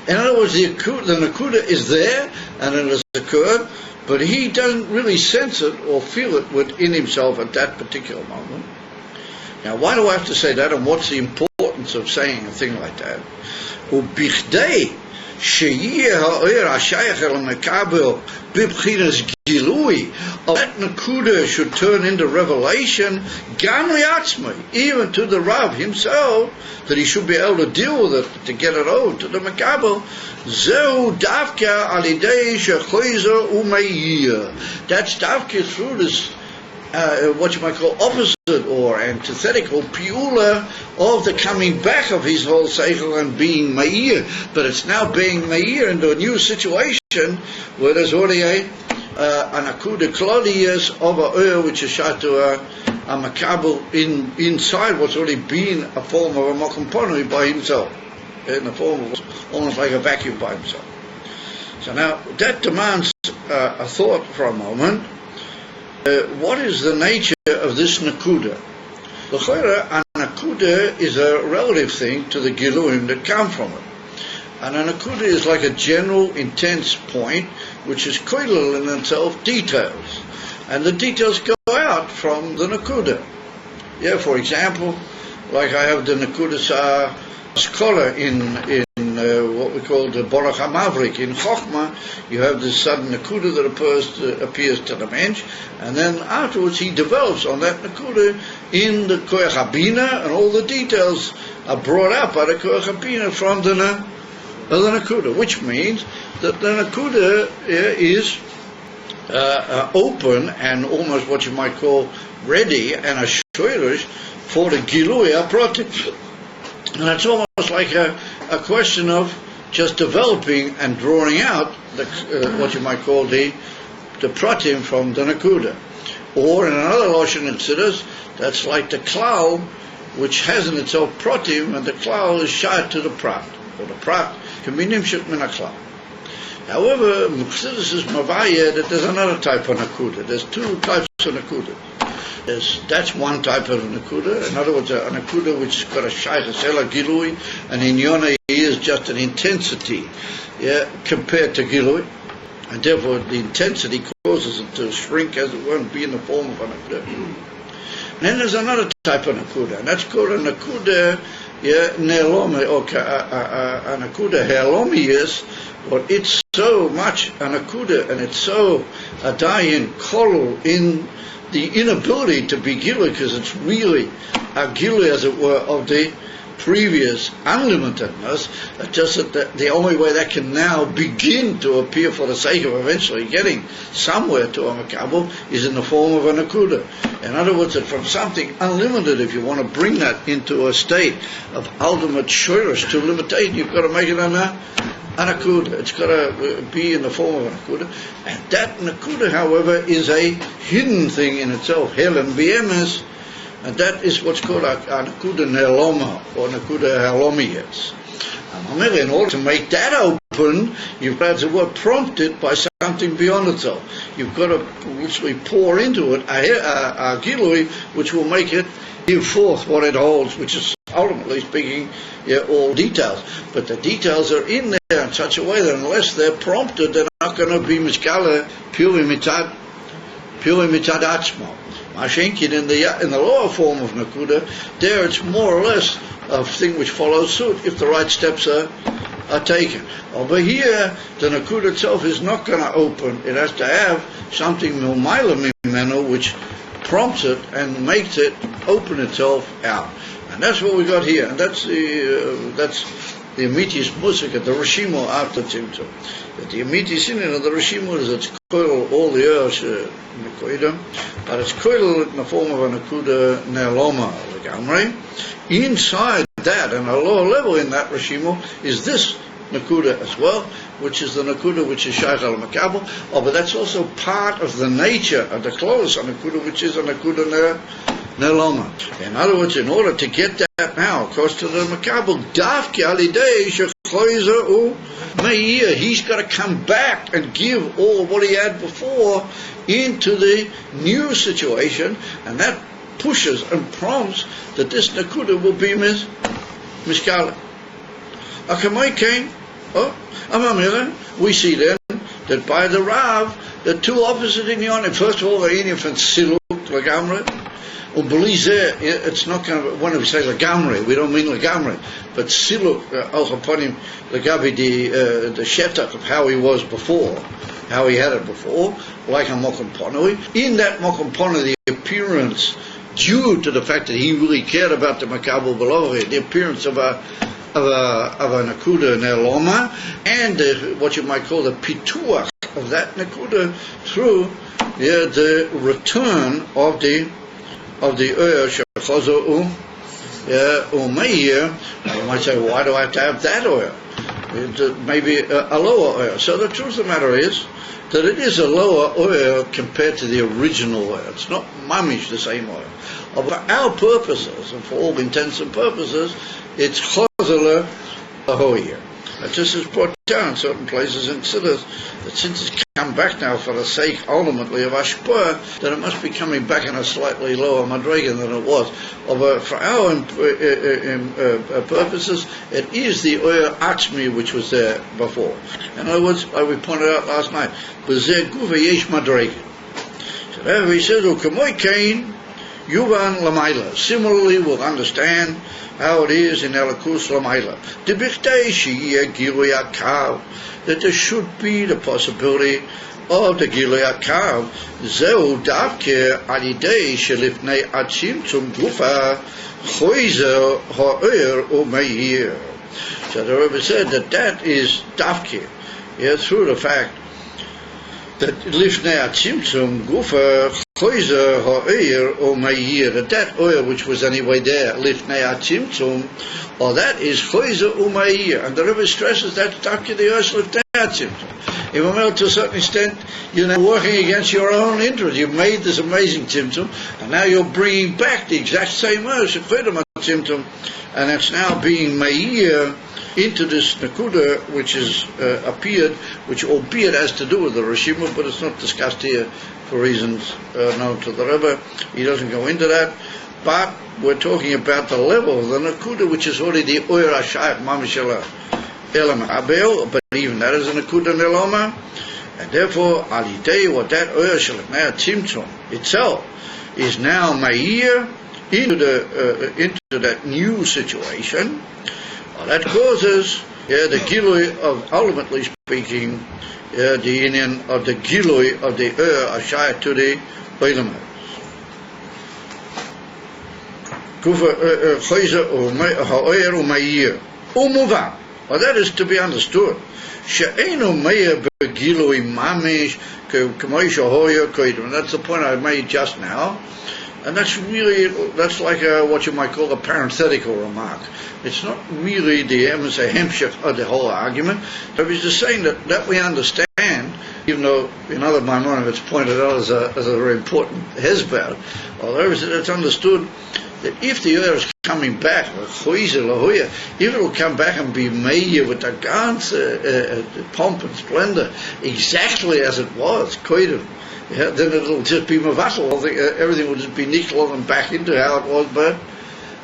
In other words, the nakuda is there, and it has occurred, but he doesn't really sense it or feel it within himself at that particular moment. Now, why do I have to say that, and what's the importance of saying a thing like that? Ubichdei sheyeh ha'oyer ha'shayach el mekabel b'bchinas gilui, that nakuda should turn into revelation, gam li'atzmai, even to the Rav himself, that he should be able to deal with it, to get it over to the Makabel. Zehu davka alidei shechoizer u'meiyir. That's davka through this what you might call opposite or antithetical piula of the coming back of his whole seichel and being meir, but it's now being meir into a new situation where there's already an akuda klodius of a which is shot to a makabel inside what's already been a form of a makomponui by himself, in the form of almost like a vacuum by himself. So now that demands a thought for a moment. What is the nature of this nakuda? L'chora, a nakuda is a relative thing to the giluim that come from it. And a nakuda is like a general, intense point, which is koilel in itself details. And the details go out from the nakuda. Yeah, for example, like I have the nakudas scholar in what we call the Borach HaMavrik. In Chochmah, you have this sudden nakuda that appears to the mensch, and then afterwards he develops on that nakuda in the Koyach HaBina, and all the details are brought out by the Koyach HaBina from the nakuda, which means that the nakuda is open and almost what you might call ready and a shoyrish for the Gilui HaProtim. And it's almost like a question of just developing and drawing out what you might call the pratim from the nakuda. Or in another lashon it says, that's like the klal, which has in itself pratim, and the klal is shayat to the prat, or the prat can be nimshut min klal. However, Chassidus is mavaya that there's another type of nakuda. There's two types of nakuda. That's one type of nakuda. In other words, a nakuda which has got a shaykhus ela gilui, and in Yonah he is just an intensity, compared to gilui, and therefore the intensity causes it to shrink, as it were, and be in the form of a nakuda. And then there's another type of nakuda, and that's called a nakuda ne'elome, or a nakuda he'elomiyas, but it's so much a nakuda, and it's so a dayin kolul in the inability to be gilui, because it's really a gilui, as it were, of the previous unlimitedness, just that the only way that can now begin to appear for the sake of eventually getting somewhere to a makabel is in the form of a nakuda. In other words, that from something unlimited, if you want to bring that into a state of ultimate shirish to limitation, you've got to make it an akuda. It's got to be in the form of an akuda. And that akuda, however, is a hidden thing in itself. Helen BMS, and that is what's called an akuda neloma, or an akuda halomiyas. In order to make that open, you've got to be prompted by something beyond itself. You've got to literally pour into it a gilui, which will make it give forth what it holds, which is ultimately speaking, all details. But the details are in there in such a way that unless they're prompted, they're not going to be miskala purely mitad atzmo. Mashenkin in the lower form of nakuda, there it's more or less a thing which follows suit if the right steps are taken. Over here, the nakuda itself is not going to open. It has to have something milmaila mimeno which prompts it and makes it open itself out. And that's what we got here. And that's the Amitis Musik at the Rishimo after Tzimtzum. The Amitis in the Rishimo is it's koil all the earth, but it's koil in the form of a nakuda ne'aloma legamrei. Inside that, and a lower level in that Rishimo, is this nakuda as well, which is the nakuda which is shaykh al makabel. But that's also part of the nature of the clothes on nakuda, which is a nakuda ne'aloma. In other words, in order to get that now, of course, to the makabel, dafki alidei shechloiza u meir, he's got to come back and give all of what he had before into the new situation, and that pushes and prompts that this nakuda will be miskala. Akamai came. We see then that by the Rav, the two opposite inyanim. First of all, the inyan from siluk lagamre. It's not going to, when we say lagamre, we don't mean lagamre, but siluk al-chaponim lagabi the shetak of how he was before, how he had it before, like a mokum ponui. In that mokum ponui, the appearance, due to the fact that he really cared about the makabel below, the appearance of a nakuda ne'aloma, and what you might call the pituach of that nakuda through the return of the oil shechazo umeir. You might say, why do I have to have that oil? Maybe a lower oil. So the truth of the matter is that it is a lower oil compared to the original oil. It's not mamish the same oil. For our purposes, and for all intents and purposes, it's chazala ahoyer. That just is brought down in certain places in Siddur, that since it's come back now for the sake ultimately of Ashpur, that it must be coming back in a slightly lower madrega than it was. For our purposes, it is the oil atzmi which was there before. In other words, like we pointed out last night, b'zeh guva yesh madrega. So there he says, u'kamoy kain yuvan lamayla. Similarly, we'll understand how it is in Elikus Lamaila. That there should be the possibility of the Gilui Akav. Zeu davke alidei shelifnei atzimtzum gufa choizer ha'er u'meir. So the Rebbe said that is davke, through the fact that lifnei atzimtzum gufa choizer ha'er u'meir, that oil which was anyway there, lifnei atzimtzum, or that is choizer u'meir, and the Rebbe stresses that davke the oil lifnei atzimtzum. Even to a certain extent, you're now working against your own interest. You've made this amazing tzimtzum, and now you're bringing back the exact same oil, tzimtzum, and it's now being meir into this nakuda which is appeared, which albeit has to do with the Rishima, but it's not discussed here for reasons known to the Rebbe. He doesn't go into that. But we're talking about the level of the nakuda, which is already the oir hashayach mamishela elam abel, but even that is a nakuda neloma, and therefore alidei, what that oir shalifnei tzimtzum itself is now meir into that new situation. Well, that causes the gilui of, ultimately speaking, the union of the gilui of the ashayach to the oilam. Kufa choizer ha'oyer u'meir umuva. Well, that is to be understood. She'enu meir begilui mamish k'moy shehoyer koidem. That's the point I made just now. And that's like what you might call a parenthetical remark. It's not really the hemshech of the whole argument. But he's just saying that we understand, even though in other Maimonim it's pointed out as a very important hezbollah, although it's understood that if the Iyar is coming back, if it will come back and be made with the ganze pomp and splendor, exactly as it was, koidim, then it'll just be mavatal. Everything will just be nickel and back into how it was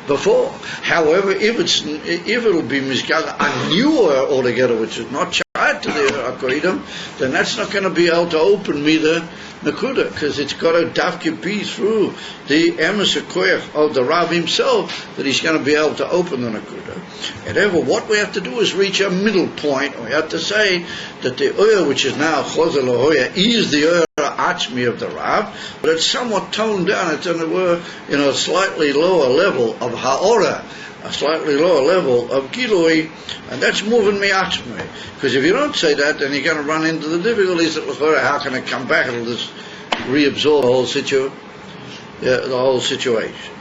before. However, if it'll be mizgala a new Iyar altogether, which is not charged to the koidim, then that's not going to be able to open me the Nakuda, because it's got to dafke be through the emes koyach of the Rav himself that he's going to be able to open the Nakuda. And therefore, what we have to do is reach a middle point. We have to say that the Iyar, which is now Chozel Hoya, is the Iyar Atzmi of the Rav, but it's somewhat toned down. It's in a slightly lower level of Ha'ora, a slightly lower level of Gilui, and that's moving me Atzmi. Because if you don't say that, then you're going to run into the difficulties that how can it come back? It'll just reabsorb the whole situation.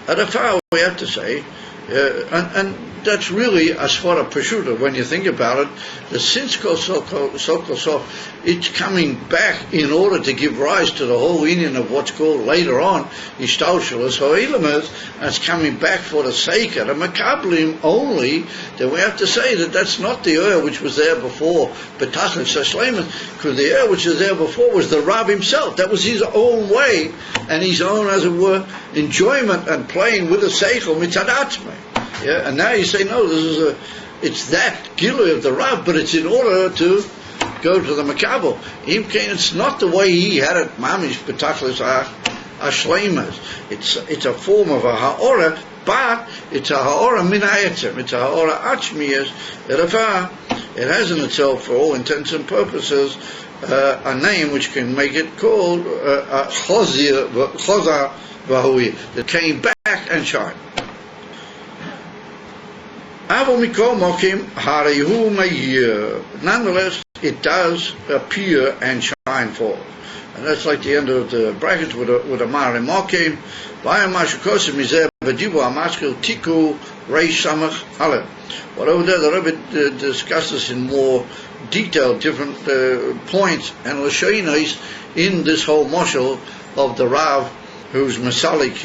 At a far we have to say, and that's really a svara peshuta when you think about it, that since it's coming back in order to give rise to the whole union of what's called later on Ishtaushulus Ho'ilamas, and it's coming back for the sake of the Makablim only, then we have to say that that's not the Iyar which was there before Betachim Shashleman, because the Iyar which was there before was the Rav himself. That was his own way and his own, as it were, enjoyment and playing with the Seichel Mitzad Atzmei. Yeah, and now you say no, it's that Gilui of the Rav, but it's in order to go to the Makabel. It's not the way he had it, Mamish Betachlis Ashleimas. It's a form of a Ha'ora, but it's a Ha'ora Min Ha'etzem. It's a Ha'ora Achmiyas. It has in itself, for all intents and purposes, a name which can make it called Chozar Vahui, that came back and shined. Nonetheless, it does appear and shine forth. And that's like the end of the brackets with a Mari Mokim. But over there, the Rebbe discusses in more detail different points and Lashonos in this whole moshel of the Rav, who's Masalik,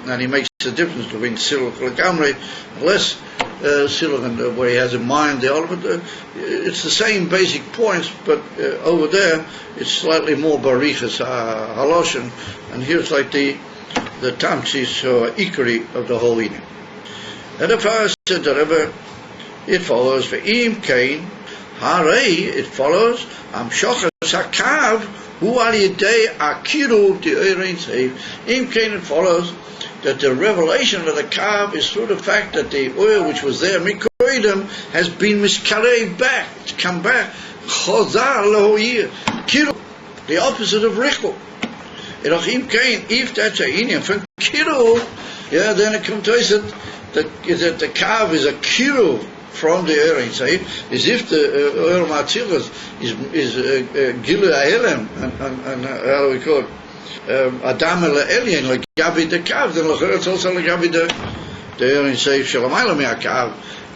and he makes the difference between Siluk Lagamri, less Siluk, and what he has in mind, the ultimate. It's the same basic points, but over there it's slightly more Barichas Haloshin, and here's like the Tamsis Ikari of the whole Indian. And if I said that ever, it follows for Im Kain, Harei, it follows, Am Shochas Hakav, Hu Al Yedei Akiru the Eirin Seif. Im Kain, it follows that the revelation of the Kav is through the fact that the oil which was there, Mikoidim, has been miskarei back, it's come back. Chozar Lohoyir, Kiru, the opposite of Richu. If that's a Indian from Kiru, then it comes to us that the Kav is a Kiru from the Eirin Seif, as if the Oil Matzilas is Gilu Ha'elem, and how do we call it? Adam el Elien, like Gabi the Kav, then it's also like Gabi the Eirin Seif Shalamayla Me'akav,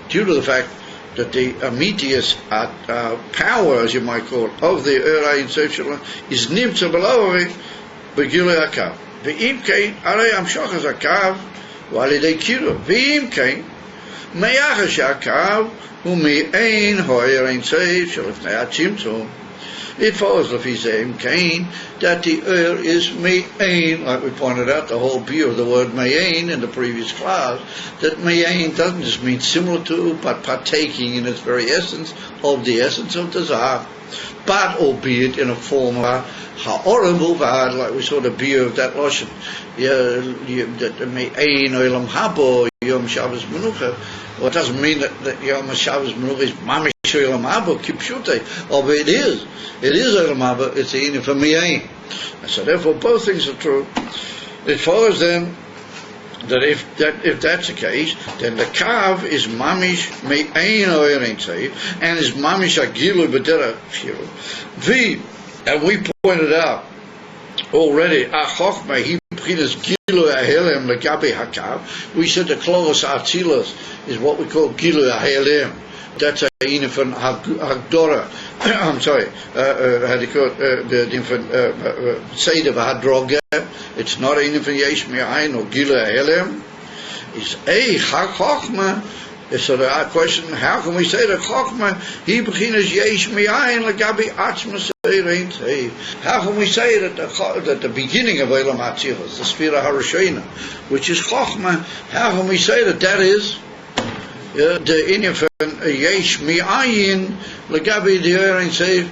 due to the fact that the Amitius power, as you might call it, of the Eirin Seif Shalam is Nimtza Belovi Begilui Hakav. Ve'im Kain, Arei Am Shochas Hakav, Walidei Kiru. Ve'im Kain, Me'achash Hakav, U'me'ein Ho'eirin Seif Shalifnei HaTzimtzum. It follows the Fizim Kain that the Iyar is Me'ain, like we pointed out, the whole view of the word Me'ain in the previous class, that Me'ain doesn't just mean similar to, but partaking in its very essence of the essence of the Zah, but albeit in a form of Ha'ora Muvad, like we saw the view of that Loshen, that Me'ain Olam Habo, Yom Shabbos Menucha. Well, it doesn't mean that Yom Shabbos Menucha is Mamish Olam Habo, Kipshute, although it is Olam Habo, it's the Indian for Me'ain. So therefore both things are true. It follows then that if that's the case, then the Kav is Mamish Me'ain Oirin Seif, and is Mamish Agilu B'dera Shiru. And we pointed out already, Achochma Hi b'chinas Gilui Ahelem legabe hakav. We said the Kloros Atzilos is what we call Gilui Ahelem. That's a infant Hagdora. I'm sorry. How do you call it? The infant Seder v'Hadroga. It's not an infant Yesh Me'ayin or Gilui Ahelem. It's a Chochma. So the question: how can we say that Chochma he beginners Yesh Me'ayin legabe Atzmas? How can we say that the beginning of Olam Atzilus, the Sphira Harashina, which is Chochma, how can we say that is the inyan Yesh Mi'ayin legabi the Iyar say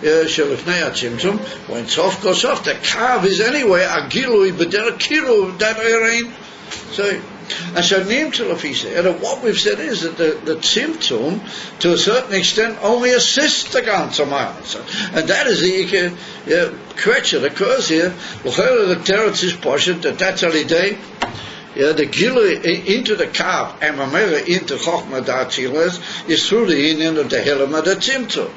Shelifnei Atzimtzum, when Sof goes off, the Kav is anyway a Gilui b'derech Kiruv that Iyar. So. And so and what we've said is that the Tzimtzum, to a certain extent, only assists the ganze Ma'ase. And that is the question that occurs here. The Teretz is poshut that's a day. The Gilui into the Kav and Mamela into Chochma Datzilas is through the union of the Helema the Tzimtzum.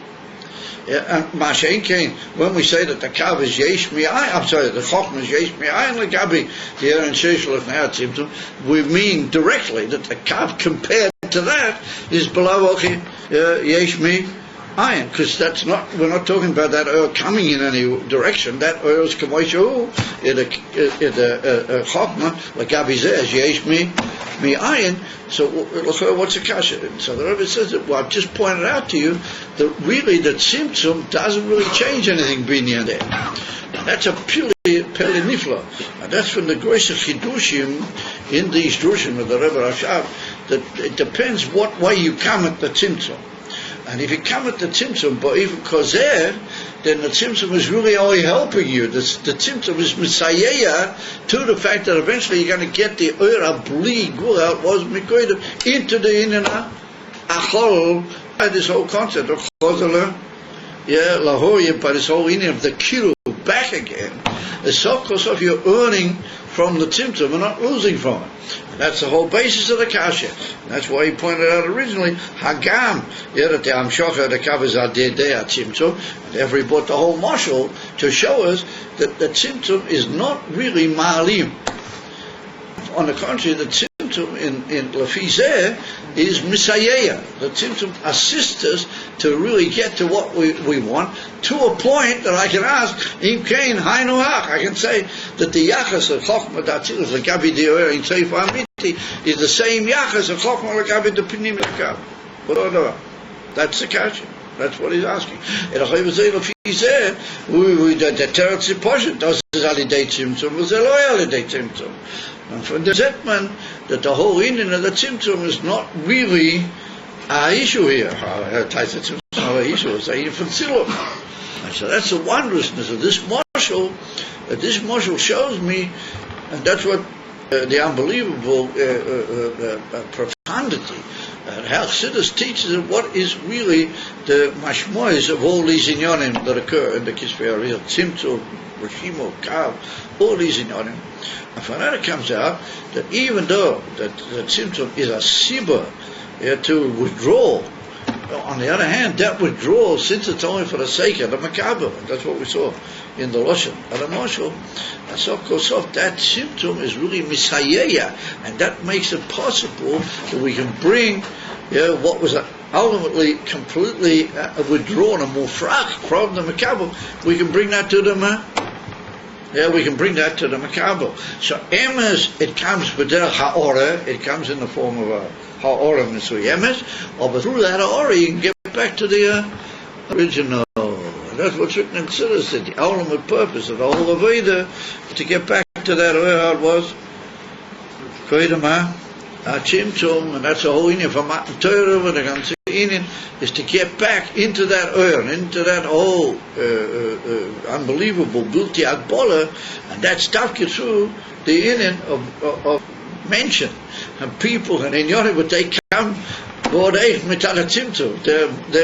And Mashen came when we say that the Kav is Yesh Mi'ayin, I'm sorry, the Chochma is Yesh Mi'ayin legabi the Iyar and Sheshel of Tzimtzum, we mean directly that the Kav compared to that is below Yesh Mi'ayin, because that's not, we're not talking about that oil coming in any direction. That oil is Kamoshu in the Chochma legabi zeh Yesh Mi'ayin. So what's the kasha? So the Rebbe says that, well, I've just pointed out to you that really the Tzimtzum doesn't really change anything binyan there. That's a pili nifla. And that's from the Groisha Chidushim in these Drushim of the Rebbe Rashab, that it depends what way you come at the Tzimtzum. And if you come at the Tzimtzum, but even Kozer, then the Tzimtzum is really only helping you. The Tzimtzum is Messiah to the fact that eventually you're going to get the Iyar Bli Gula was Mikoidim into the Inana Achol by this whole concept of Chozala, Lahoya, by this whole Inyan of the Kiru back again. The Sokos of you're earning from the Tzimtzum and not losing from it. That's the whole basis of the kasha. That's why he pointed out originally Hagam, that the Amshocha the Kav is Adedei Tzimtzum. Therefore he brought the whole mashal to show us that the Tzimtzum is not really Ma'alim. On the contrary, the Tzimtzum in Lafizeh is Misayeh. The Tzimtzum assists us to really get to what we want, to a point that I can ask, Im Kain Hainu Hach. I can say that the Yachas of Chochma Datzilus Lagabi the Iyar in Seif Amiti is the same Yachas of Chochma Lagabi the Pinim Lagabi. That's the kasha. That's what he's asking. And the Teretz is poshut. Das is Alidei Tzimtzum, was Eloi Alidei Tzimtzum. And from the Zetman, that the whole Indian of the Tzimtzum is not really an issue here. Taisa Tzimtzum is not an issue, it's an infant Silum. And so that's the wondrousness of this marshal. This marshal shows me, and that's what the unbelievable profundity. How Chassidus teaches what is really the mashmois of all these inyanim that occur in the Kisvei Ariyah, Tzimtzum, Rishimo, Kav, all these inyanim. And from that it comes out that even though that Tzimtzum is a siba to withdraw, on the other hand, that withdrawal, since it's only for the sake of the Makabel, that's what we saw in the Lashon, and the Marshal, and so Kosof, that Tzimtzum is really Misayeh, and that makes it possible that we can bring what was ultimately completely withdrawn, a mufrach from the Makabel, we can bring that to the we can bring that to the Makabel. So Emes, it comes with the Ha'ora, it comes in the form of a Ha'ora Misui Emes, but through that Ha'ora you can get back to the original. That's what's written in Siddur, the ultimate purpose of the whole Aveda, to get back to that how it was. Koidama, Tzimtzum, and that's the whole Indian from Matan Torah, with the ganze Indian, is to get back into that into that whole unbelievable Bilti Agbola, and that's Tafkid through the Indian of mention. And people, and in Yorim, but they come, they're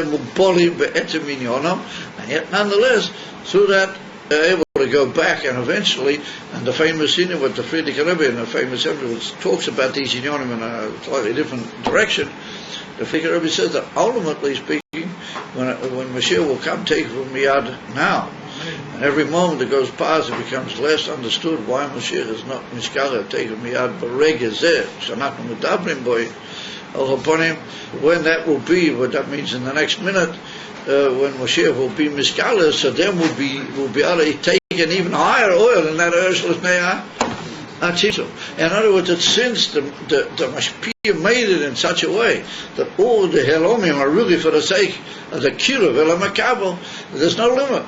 Mugbolim be'etzem minyanam, and yet nonetheless, through that, they're able to go back, and eventually, and the famous Indian with the Friedrich Rebbe, and the famous Rebbe talks about these inyanim in a slightly different direction. The Friedrich Rebbe says that ultimately speaking, when Mashiach will come take from Iyar now, And every moment that goes past, it becomes less understood why Mashiach is not Mishkala, taken miyad b'regezeh, shanachnu medabrim boy, al haponim. When that will be, what that means in the next minute, when Mashiach will be Mishkala, so then we'll be able to take an even higher oil than that Ursula's Ne'ah. In other words, that since the Mashpia made it in such a way that all the Helomim are really for the sake of the Kiruv, Elamakabel, there's no limit.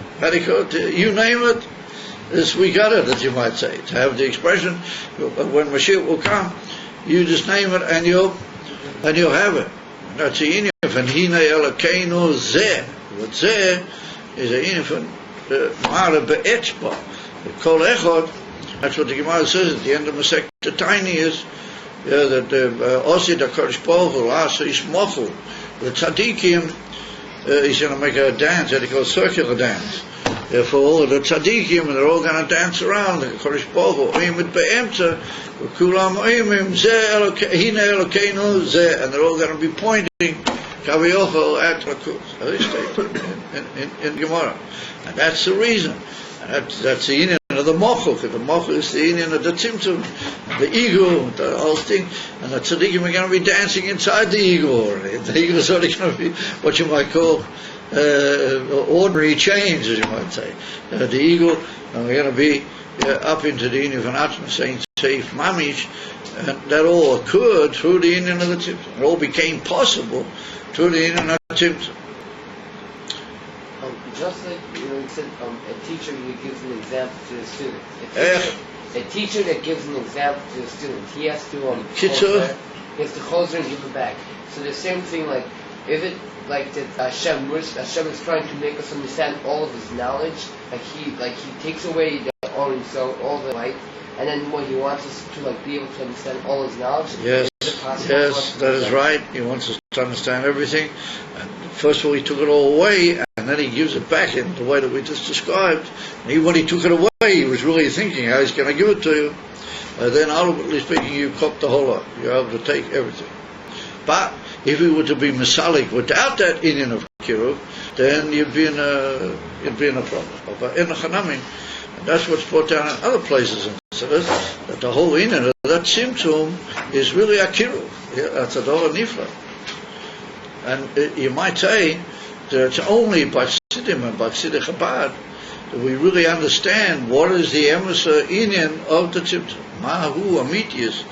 You name it, we got it, as you might say. To have the expression, when Mashiach will come, you just name it and you'll have it. That's the inyan of Hine Elokeinu Zeh. What Zeh is the inyan of Ma'ara Be'etzba. Kol Echad. That's what the Gemara says at the end of Masechet Tiny is that Osid HaKadosh Baruch Hu L'asa Yishmochu. The tzaddikim, he's going to make a dance that he calls circular dance. For all of the tzaddikim, and they're all going to dance around the Kadosh Baruch Hu. Oimid be'emtza, v'kulam oimim zeh hine Elokeinu zeh, and they're all going to be pointing kaviyochel at Lakus. In Gemara, and that's the reason. And that's the inyan of the mochuch. The mochuch is the inyan of the tzimtzum, the ego, the whole thing. And the tzaddikim are going to be dancing inside the ego. The ego is only going to be what you might call ordinary change, as you might say. The ego, and we're going to be up into the inyan of an atma, saying safe mamish, and that all occurred through the inyan of the tzimtzum. It all became possible through the inyan of the tzimtzum. Just like you said, a teacher who gives an example to the student. A teacher that gives an example to the student, he has to close and give it back. So the same thing, like, is it like that Hashem is trying to make us understand all of His knowledge? Like he takes away the orange, so all the light, and then when He wants us to be able to understand all His knowledge. Yes, that is right. He wants us to understand everything. And first of all, He took it all away, and then He gives it back in the way that we just described. And when He took it away, He was really thinking how He's going to give it to you. Then, ultimately speaking, you cop the whole lot. You're able to take everything. But if we were to be misalik without that inyan of kiruv, then you'd be in a problem. But in the Chanamin, and that's what's brought down in other places in Chassidus, that the whole inyan of that tzimtzum is really a kiruv. That's a dollar nifla. And you might say that it's only by Chassidim and by Chassidei Chabad that we really understand what is the emissary inyan of the tzimtzum. Mahu amitius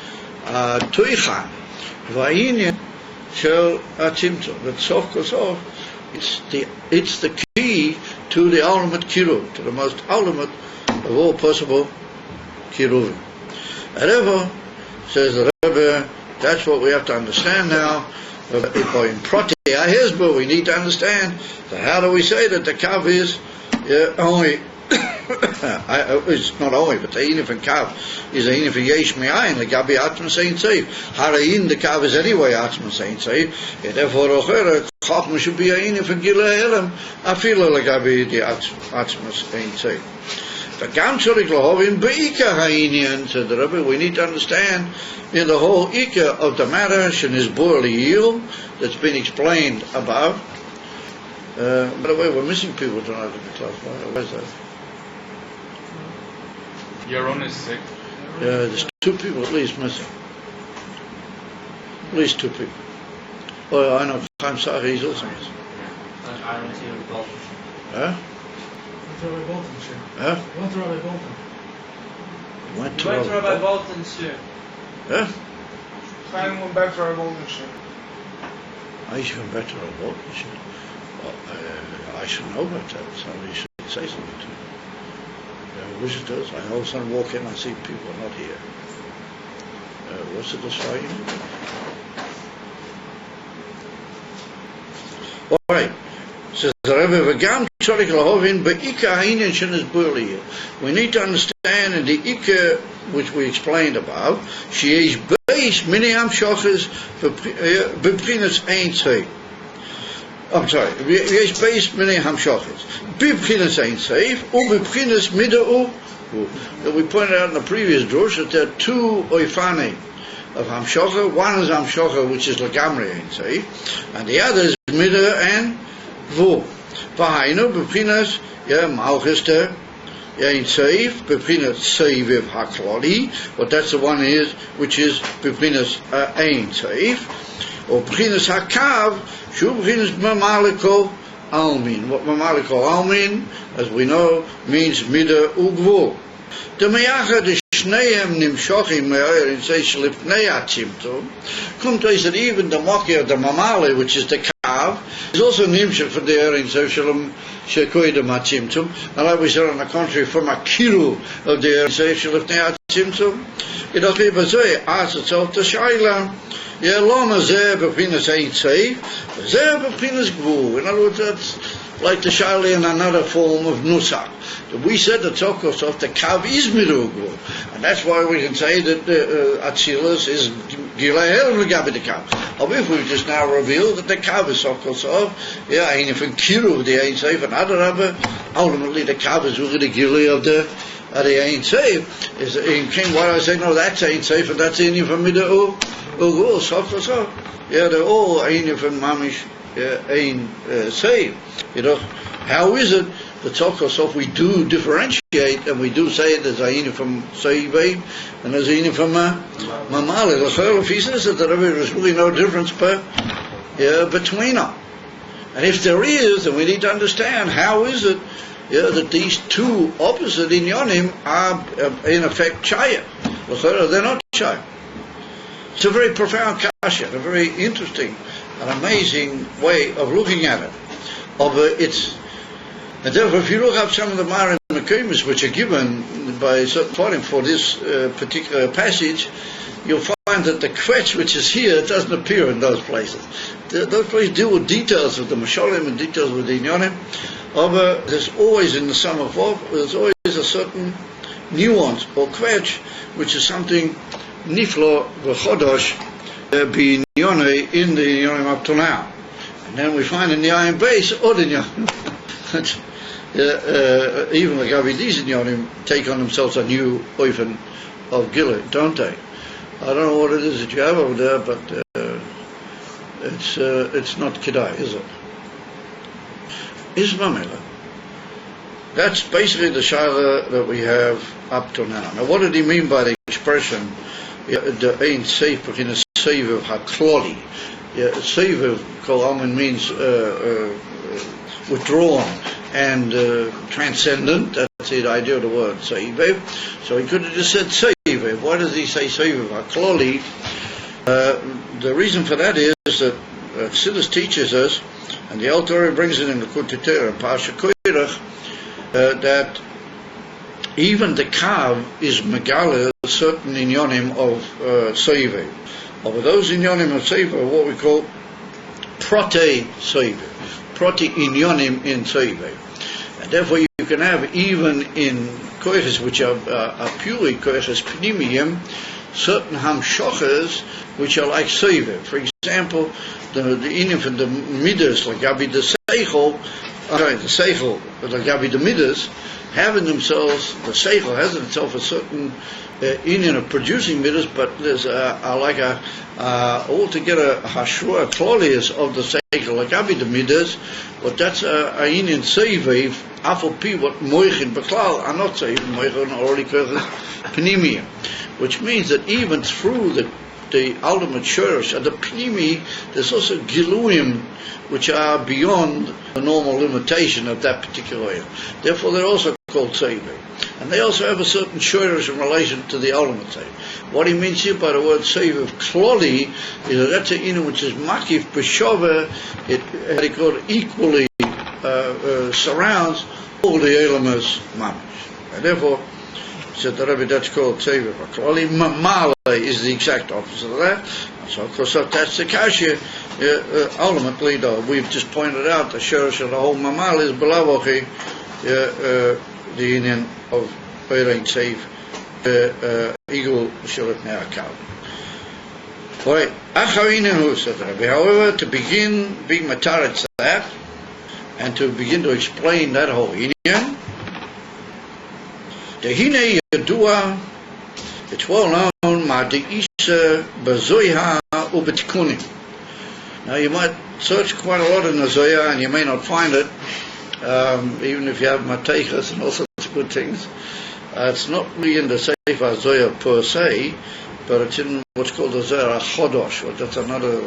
tuichan va'inyan shel tzimtzum. That sof kosof, it's the key to the ultimate kiruv, to the most ultimate of all possible kiruvim. However, says the Rebbe, that's what we have to understand now. In Protei Ahizba, we need to understand that how do we say that the kav is only, it's not only, but the inif and kav is a inif and yesh me'ayin, the gabi atma sein tzeif. Harayin, the kav is anyway atma sein tzeif, and therefore, chachma should be a inif and gila elam, afila the gabi the atma sein tzeif. The Gamsharik Lahovin Be'ika Ha'inyan, said the Rebbe, we need to understand in the whole Ika of the matter, Shenis Bor Liyil, that's been explained about. By the way, we're missing people tonight in the class. Where's that? Yaron is sick. There's 2 people at least missing. At least 2 people. Oh, I know, Chaim Sachi is also missing. I don't see a result. Huh? Rabbi Bolton's share. Huh? Went to Rabbi Bolton. Went to Rabbi Bolton's share. Huh? Chaim went back to Rabbi Bolton's share. I should went back to Rabbi Bolton's share. Well, I should know about that. Somebody should say something to me. Visitors, I all of a sudden walk in and see people are not here. What's it this Friday? All right. Says the Rebbe, we need to understand in the Ika, which we explained about, she is based many amshoches b'pchinas ein seif. I'm sorry, is based many hamshoches b'pchinas ein seif u'b'pchinas mida'u. We pointed out in the previous drush that there are 2 oifane of hamshocha. One is hamshocha, which is lagamri ein seif, and the other is midah and Vu. V'hainu b'pchinas Malchus Ein Seif, Beprinus Seiviv Haklali, but that's the one is which is Beprinus Ein Seif, or Beprinus Hakav, Shu Beprinus Mamaliko Almin. What Mamaliko Almin, as we know, means Mida Ugvul. The Meyacha de Shneim Nimshochim Me'er in Seish Lipnei Atzimtum, come to that even the Mokia, the Mamale, which is the Kav, is also Nimshach for the Erin Seshalom Shekoidem Atzimtum, and like we said on the contrary, from a Kiru of the Erin Seish Lipnei Atzimtum, it will be Bazoi, asks itself to Shaila, Loma Zeh Bepinus Ein Seif, Zeh Bepinus Gvu. In other words, that's like the Shaila in another form of Nusach. We said that Tzokos of the Kav is Mirugu, and that's why we can say that Atzilus is Gilahel Regabi the Kav. Or if we've just now revealed that the Kav is Tzokos of, Ein from Kiru, the Ein Seif, and other Rabbi, ultimately the Kav is really the Gilah of the Ein Seif. Is in King, why do I say no, that's Ein Seif, and that's Ein from Midu Ugu, Tzokos of. They're all Ein from Mamish Ein Seif. How is it? The Tzokos, we do differentiate, and we do say there's Ainu from Seivay and there's Ainu from Mamali. If he says that there's really no difference between them. And if there is, then we need to understand how is it that these two opposite inyonim are in effect Chaya. They're not Chaya. It's a very profound kasha, a very interesting and amazing way of looking at it. And therefore, if you look up some of the Marim Mekaymis which are given by certain Pharim for this particular passage, you'll find that the Kvetch which is here doesn't appear in those places. Those places deal with details of the Mashalim and details with the Inyonim. There's always in the Samech Vav, there's always a certain nuance or Kvetch which is something Niflo v'chodosh b'Inyone in the Inyonim up to now. And then we find in the Ayin base other Inyonim. Even the Gavidis Inyonim take on themselves a new oifen of Gilad, don't they? I don't know what it is that you have over there, but it's not Kedai, is it? Is Mamela. That's basically the Shaila that we have up to now. Now, what did he mean by the expression the Ein Seif in a Save of Hakloli? Save of Kol Alman means withdrawn and transcendent. That's the idea of the word Seivev. So he could have just said Seivev. Why does he say Seivev Hakloli? The reason for that is that Chassidus teaches us, and the Alter brings it in the Kutitera and Pasha Koirach, that even the Kav is Megala, certain inyonim of Seivev. Of those inyonim of Seivev, what we call Prote Seivev. Proti inyonim in Seivev. And therefore you can have even in koiches which are purely koiches pnimiyim, certain hamshoches which are like Seivev. For example, the inim from the midas, like Gabi the Seichel, the Seichel, like Gabi the midas, have in themselves, the Seichel has in itself a certain inyan of producing midas, but there's altogether hashua klolius of the Seichel, like Gabi the midas, but that's a inyan Seivev, afal pi what moichin beklal are not Seivev, moichin already koiches pnimiyim, which means that even through the ultimate shurish, and the pnimi, there's also giluim which are beyond the normal limitation of that particular area. Therefore they're also called Seivev. And they also have a certain shurish in relation to the ultimate Seivev. What he means here by the word Seivev kloli is that that's an inu which is makif b'shova, it equally surrounds all the elemas mamish. And therefore, said the Rebbe, that's called Seivev kloli. Mamale is the exact opposite of that. So of course that's the kasha. Ultimately, though, we've just pointed out the shurish of the whole Mamale is belavochi, the union of Ein Seif, Igul Shalit Ne'akav. Right. However, to begin being mataret that, and to begin to explain that whole union, the Hine Yadua, it's well known, Ma'di'isa Bazoiha Ubetikunim. Now you might search quite a lot in the Zoya and you may not find it, even if you have mateichas and all sorts of good things. It's not really in the Sefer Zohar per se, but it's in what's called the Zohar Chodosh. That's another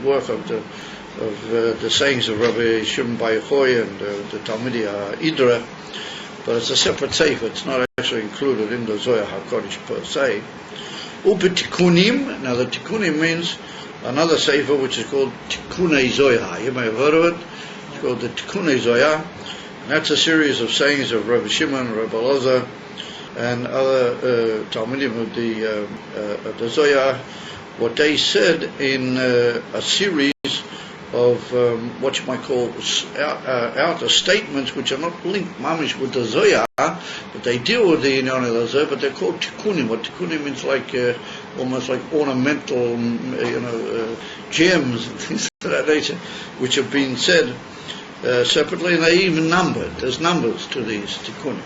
work of the sayings of Rabbi Shimon Bar Yochai and the Talmidei Idra. But it's a separate sefer. It's not actually included in the Zohar HaKodesh per se. Upetikunim. Now the tikunim means another sefer which is called Tikunei Zohar. You may have heard of it. It's called the Tikunei Zohar. And that's a series of sayings of Rabbi Shimon, Rabbi Elazar, and other Talmidim of the Zohar. What they said in a series of what you might call outer statements which are not linked mamish with the Zohar, but they deal with the Inyan of the Zohar, but they're called tikunim. What tikunim means almost like ornamental, gems and things of that nature, which have been said separately, and they're even numbered. There's numbers to these tikunim.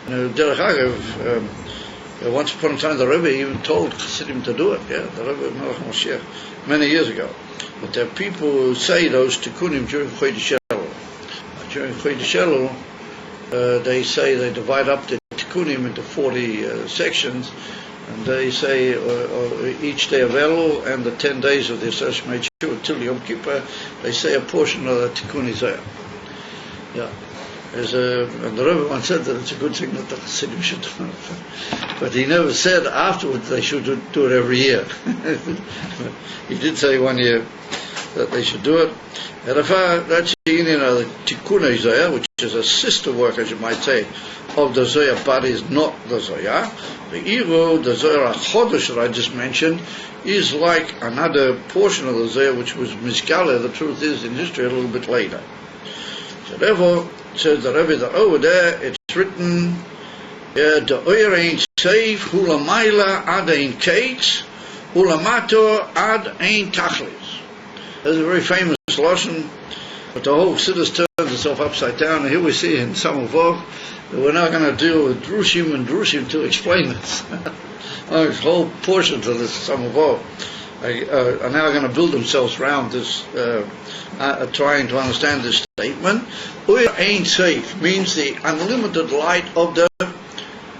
Derech Agav, once upon a time the Rebbe even told Chassidim to do it. Yeah, the Rebbe Melech Moshiach many years ago. But there are people who say those tikkunim during Chodesh Elul. During Chodesh Elul, they say they divide up the tikkunim into 40 sections, and they say each day of Elul and the 10 days of the Aseret Shemei till Yom Kippur, they say a portion of the tikkun Zohar. Yeah. And the Rebbe once said that it's a good thing that the Chassidim should do it. But he never said afterwards they should do it every year. He did say one year that they should do it. And that's the Tikunei Zohar, which is a sister work, as you might say, of the Zohar, but is not the Zohar. The Iyar, the Zohar HaChodesh that I just mentioned, is like another portion of the Zohar which was Mizkala, the truth is, in history a little bit later. So therefore, says the Rebbe that over there it's written, the Oyer ein seif hulamayla ad ein kates hulamato ad ein tachlis. That's a very famous lesson, but the whole Chassidus turns itself upside down, and here we see in Samech Vav that we're not going to deal with Drushim and Drushim to explain this. This whole portions of this Samech Vav are now going to build themselves around this, trying to understand this statement. Oyer ein seif means the unlimited light of the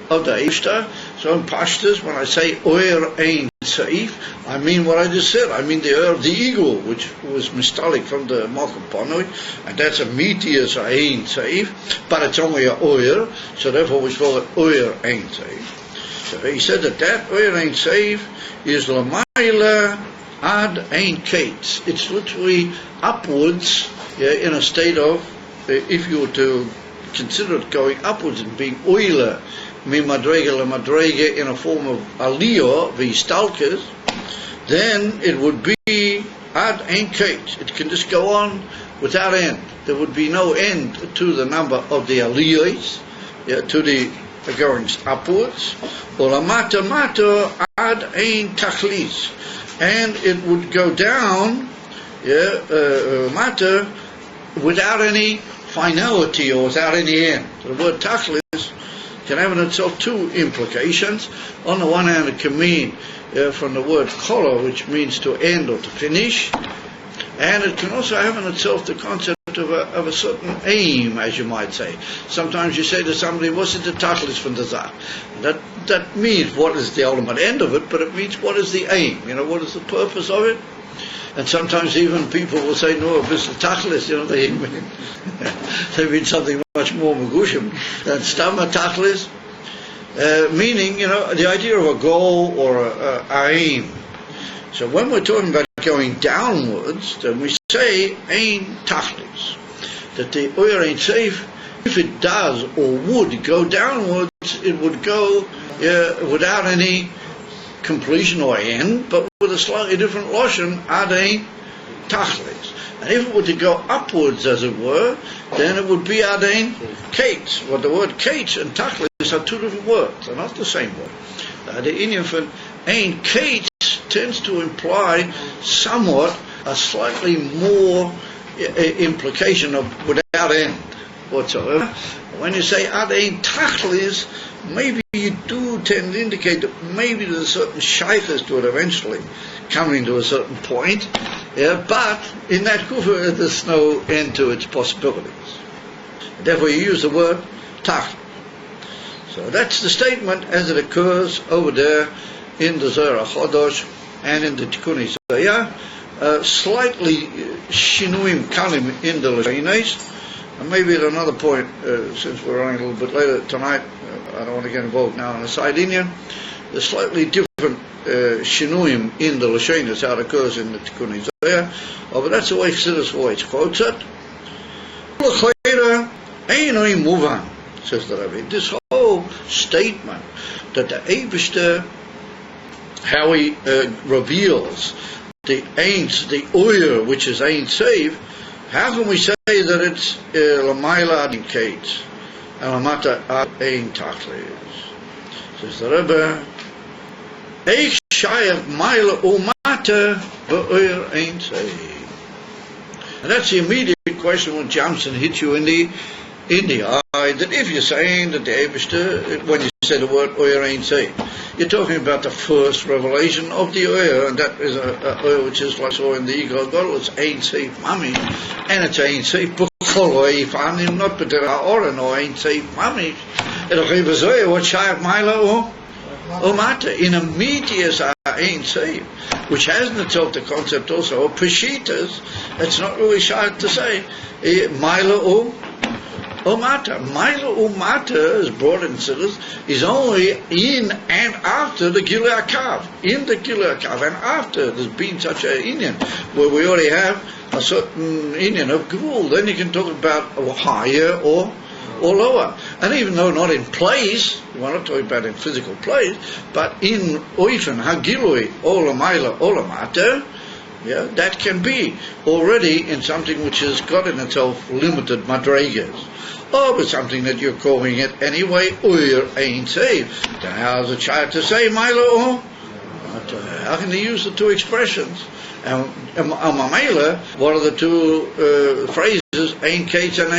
Eishter. So in Pashtus, when I say Oyer ein seif, I mean what I just said. I mean the Oyer of the eagle, which was mistalik from the Malchut Panoi, and that's a Mitias ein seif, but it's only a Oyer, so therefore we call it Oyer ein seif. So he said that Oyer ein seif is Lamaila ad ein kates. It's literally upwards, in a state of, if you were to consider it going upwards and being oiler, mi madrega la madrega, in a form of aliyah, v'istalkes, then it would be ad ein kates. It can just go on without end. There would be no end to the number of the aliyahs, to the going upwards, or amata mata ad ein tachlis, and it would go down, mata, without any finality or without any end. So the word tachlis can have in itself two implications. On the one hand, it can mean from the word kola, which means to end or to finish, and it can also have in itself the concept of a certain aim, as you might say. Sometimes you say to somebody, what's the tachlis from the zah? That means what is the ultimate end of it, but it means what is the aim, what is the purpose of it. And sometimes even people will say, no, if it's the tachlis, they mean something much more megushim than stama tachlis, meaning, the idea of a goal or a aim. So when we're talking about going downwards, then we say ein tachlis, that the Oyer ein seif, if it does or would go downwards, it would go without any completion or end, but with a slightly different lashon, ad ein tachlis. And if it were to go upwards, as it were, then it would be ad ein kates. Well, the word kates and tachlis are two different words, they're not the same word. The Indian for ein kates tends to imply somewhat a slightly more implication of without end whatsoever. When you say ad ein tachlis, maybe you do tend to indicate that maybe there's a certain shaykhs to it eventually, coming to a certain point, but in that kufa there's no end to its possibilities. Therefore you use the word tach. So that's the statement as it occurs over there in the Zohar Chodosh and in the Tikkun Isaiah. Slightly shinuim kalim in the Lashonos. And maybe at another point, since we're running a little bit later tonight, I don't want to get involved now in a side Indian. There's slightly different shinuim in the Lashonos, how it occurs in the Tikkun Isaiah. But that's the way Chassidus always quotes it. Says the Rebbe, this whole statement that the Eibishter, how he reveals the Iyar, which is Ein Sof, how can we say that it's L'mayla Adin Kates and Lamata Ein Tachlis? Says the Rebbe, Eich Shayach Mayla Umata V'Iyar Ein Sof. And that's the immediate question when Johnson hits you in the eye, that if you're saying that the Eibishter, when you say the word Iyar Ein Sof, you're talking about the first revelation of the Iyar, and that is a Iyar which is like so in the Ego God, it's Ein Sof Mami, and it's Ein Sof B'chol Oifanim, not B'dera Ora, no Ein Sof Mami. It'll give us Iyar, what Shayach Mayla Umata, in a medias Ein Sof, which has in itself the concept also of Peshitas. It's not really shy to say Mayla Umata. Mayla Umata is brought in Siddur, is only in and after the Gilui HaKav. In the Gilui HaKav and after there's been such an Indian where we already have a certain Indian of Gvul, then you can talk about higher or lower. And even though not in place, we're not talking about in physical place, but in Oifen, Hagilui, Olamayla, Olamata, yeah, that can be already in something which has got in itself limited madregas. Or but something that you're calling it anyway, Iyar Ein Sof. Then how's a child to say Mayla or? How can they use the two expressions? And Mamela, what are the two phrases? Ein Kates and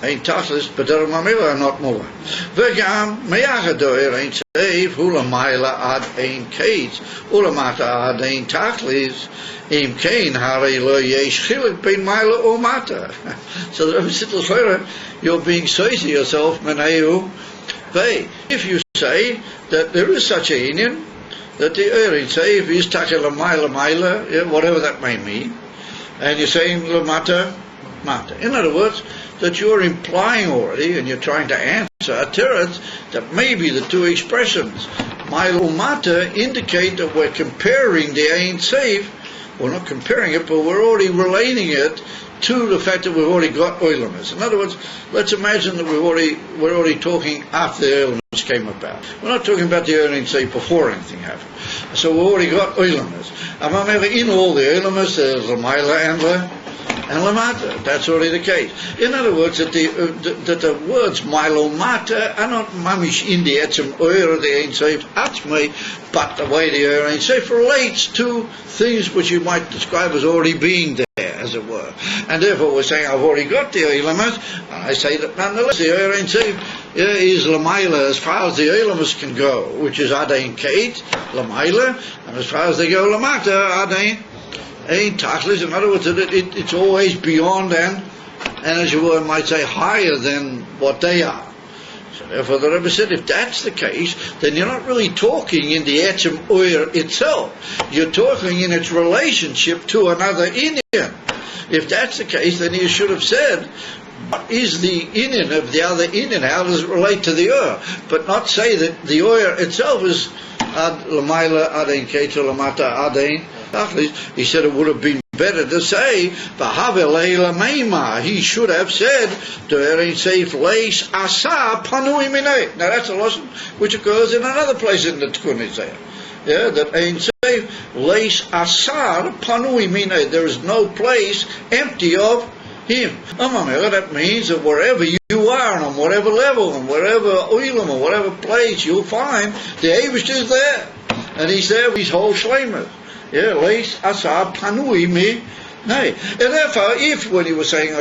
Ein Tachlis, but there are Mamela not more. Vegam Meyachado Ein Sof, Hula Mayla ad Ein Kates, Hula Mata ad Ein Tachlis, Im Kain Hare Lo Yesh Chilik Bein Mayla O Mata. So the Rebbe said to you're being sorry to yourself, Meneu Vei. If you say that there is such a union, that the Iyar Ein Sof is Takela Mayla, yeah, whatever that may mean, and you're saying Lo Mata. In other words, that you're implying already, and you're trying to answer a teretz, that maybe the two expressions, Mayla Umata, indicate that we're comparing the Ein Sof, we're not comparing it, but we're already relating it to the fact that we've already got Oilamas. In other words, let's imagine that we're already talking after the Oilamas came about. We're not talking about the Iyar Ein Sof before anything happened. So we've already got Oilamas. And in all the Oilamas, there's the Mayla and Lamata. That's already the case. In other words, that the words Mylomata are not mamish in the etzem Iyar the Ein Sof atzmei, but the way the Iyar Ein Sof relates to things which you might describe as already being there, as it were. And therefore we're saying, I've already got the Oilamas, and I say that nonetheless the Iyar Ein Sof is Lamayla as far as the Oilamas can go, which is Ad Ein Kate, Lamayla, and as far as they go Lamata, Ad Ein Tachlis. In other words, it's always beyond and as you might say, higher than what they are. So therefore the Rebbe said, if that's the case, then you're not really talking in the Etzem Iyar itself. You're talking in its relationship to another Indian. If that's the case, then you should have said, what is the Indian of the other Indian? How does it relate to the Iyar? But not say that the Iyar itself is Ad Lamayla, Ad Ein Keter, Lamata, Ad Ein. He said it would have been better to say, he should have said, Iyar Ein Sof Leis Asa Panui Minei. Now that's a lesson which occurs in another place in the Tikkun Isaiah. Yeah, that Ein Sof Leis Asar Panui Minei. There is no place empty of him. That means that wherever you are, and on whatever level, and wherever oilam, or whatever place you'll find, the Eibush is there. And he's there with his whole shleimus. Yeah, leis asar panui mi. Nay. And therefore, if when you were saying you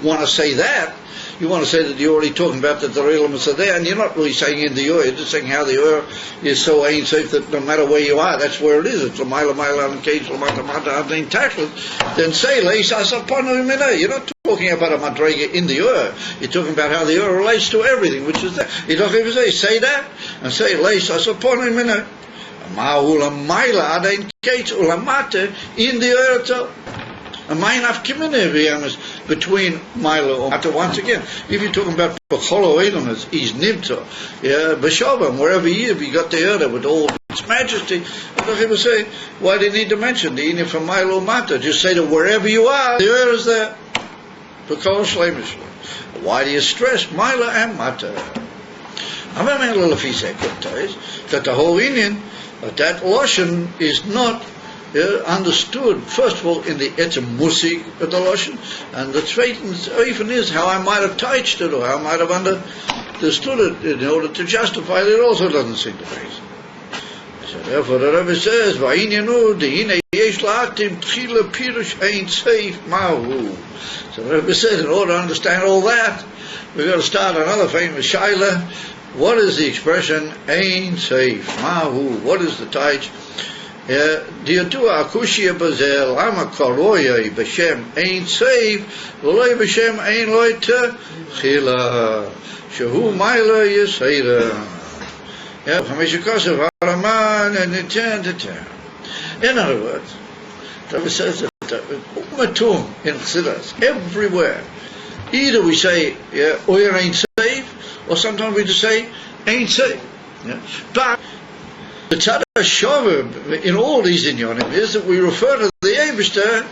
want to say that, you want to say that you're already talking about that the elements are there, and you're not really saying in the Iyar, you're just saying how the Iyar is so Ein Sof that no matter where you are, that's where it is. It's a mile and cage, then say leis asar panui mi. You're not talking about a madrega in the Iyar. You're talking about how the Iyar relates to everything, which is that. You don't even say that, and say, leis as upon him in it. Ma ulam maila adain kates ulamate in the Iyar itself. A mine afkimineh between Milo and once again. If you're talking about Becholo Edomas, he's Nimto, Beshavam, wherever you got the Iyar with all its majesty. I don't even say, why do you need to mention the Inim from Milo Mata? Just say that wherever you are, the Iyar is there. Becholo Shlemish. Why do you stress Milo and Mata? I'm a little of that the whole Indian, that Loshen is not understood, first of all, in the etzem musik of the Loshen, and the zweitens even is how I might have touched it, or how I might have understood it in order to justify it. It also doesn't seem the case. So therefore the Rebbe says, Va'inyanu de'ine yesh la'atim tchila pirush ein seif mahu. So the Rebbe says, in order to understand all that, we've got to start another famous shaila. What is the expression ein seif mahu? What is the touch? Diatua akushia bazel lama karoya b'shem ein seif v'loi b'shem ein loi techila shehu maila yisera chamishikosav haraman and the. In other words, Rabbi says that umatum in Chassidus everywhere, either we say Iyar ain't safe, or sometimes we just say ain't safe. But the tzad Shavim in all these inyanim is that we refer to the Eibishter,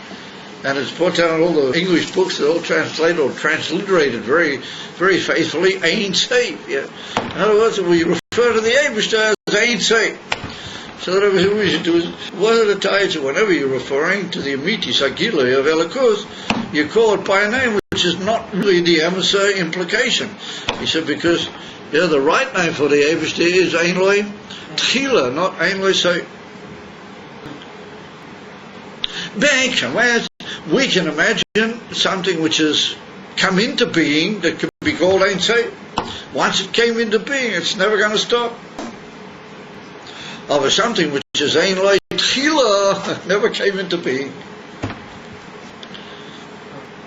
and it's put down in all the English books, they're all translated or transliterated very, very faithfully, ain't safe. In other words, we refer to the Eibishter as ain't safe. So that what we should do is, what are the tides of whenever you're referring to the Amiti Sagila of Elikus, you call it by a name which is not really the Emissary implication. He said because the right name for the Eibishter is Ein Loi Tchila, not Ein Loi Say. We can imagine something which has come into being that could be called Ein Say. Once it came into being, it's never going to stop. Of something which is Ein Loi Tchila, never came into being.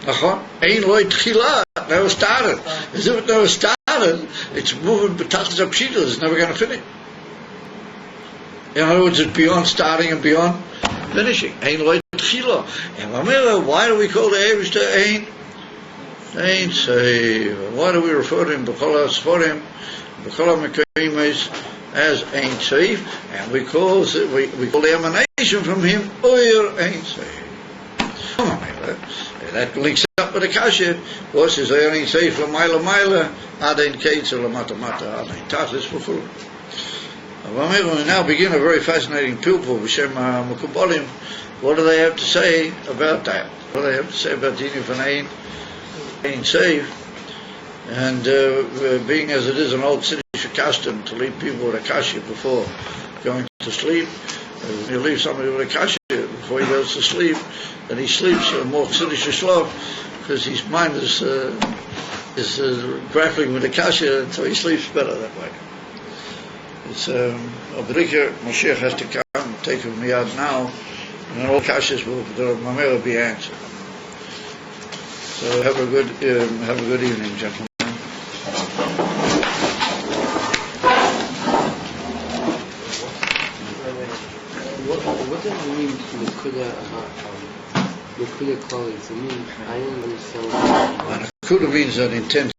Ein Loi Tchila, never started. As if it never started, it's moving b'tachlis apshita, it's never going to finish. In other words, it's beyond starting and beyond finishing. Ein Loi Tchila. And why do we call the Eibishter Ein Seif? Why do we refer to him b'chol ha'sforim, b'chol ha'mekayim as Ein Seif, and we call the emanation from him Iyar Ein Seif. That links up with the kasha. What says Iyar Ein Seif l'mayla adain kates l'mata mata adain tachlis fulful. We now begin a very fascinating pilpul b'shem Mukubalim. What do they have to say about that? What do they have to say about the Inyan Ein Seif? And being as it is an old city custom to leave people with a kasha before going to sleep, you leave somebody with a kasha before he goes to sleep, then he sleeps more chiddush shlov because his mind is grappling with the kasha, so he sleeps better that way. It's Abdrika Moshiach has to come and take him miyad now, and all kashas will be answered. So have a good evening, gentlemen. What does it mean Nakuda colleagues? I don't understand. Nakuda means an intent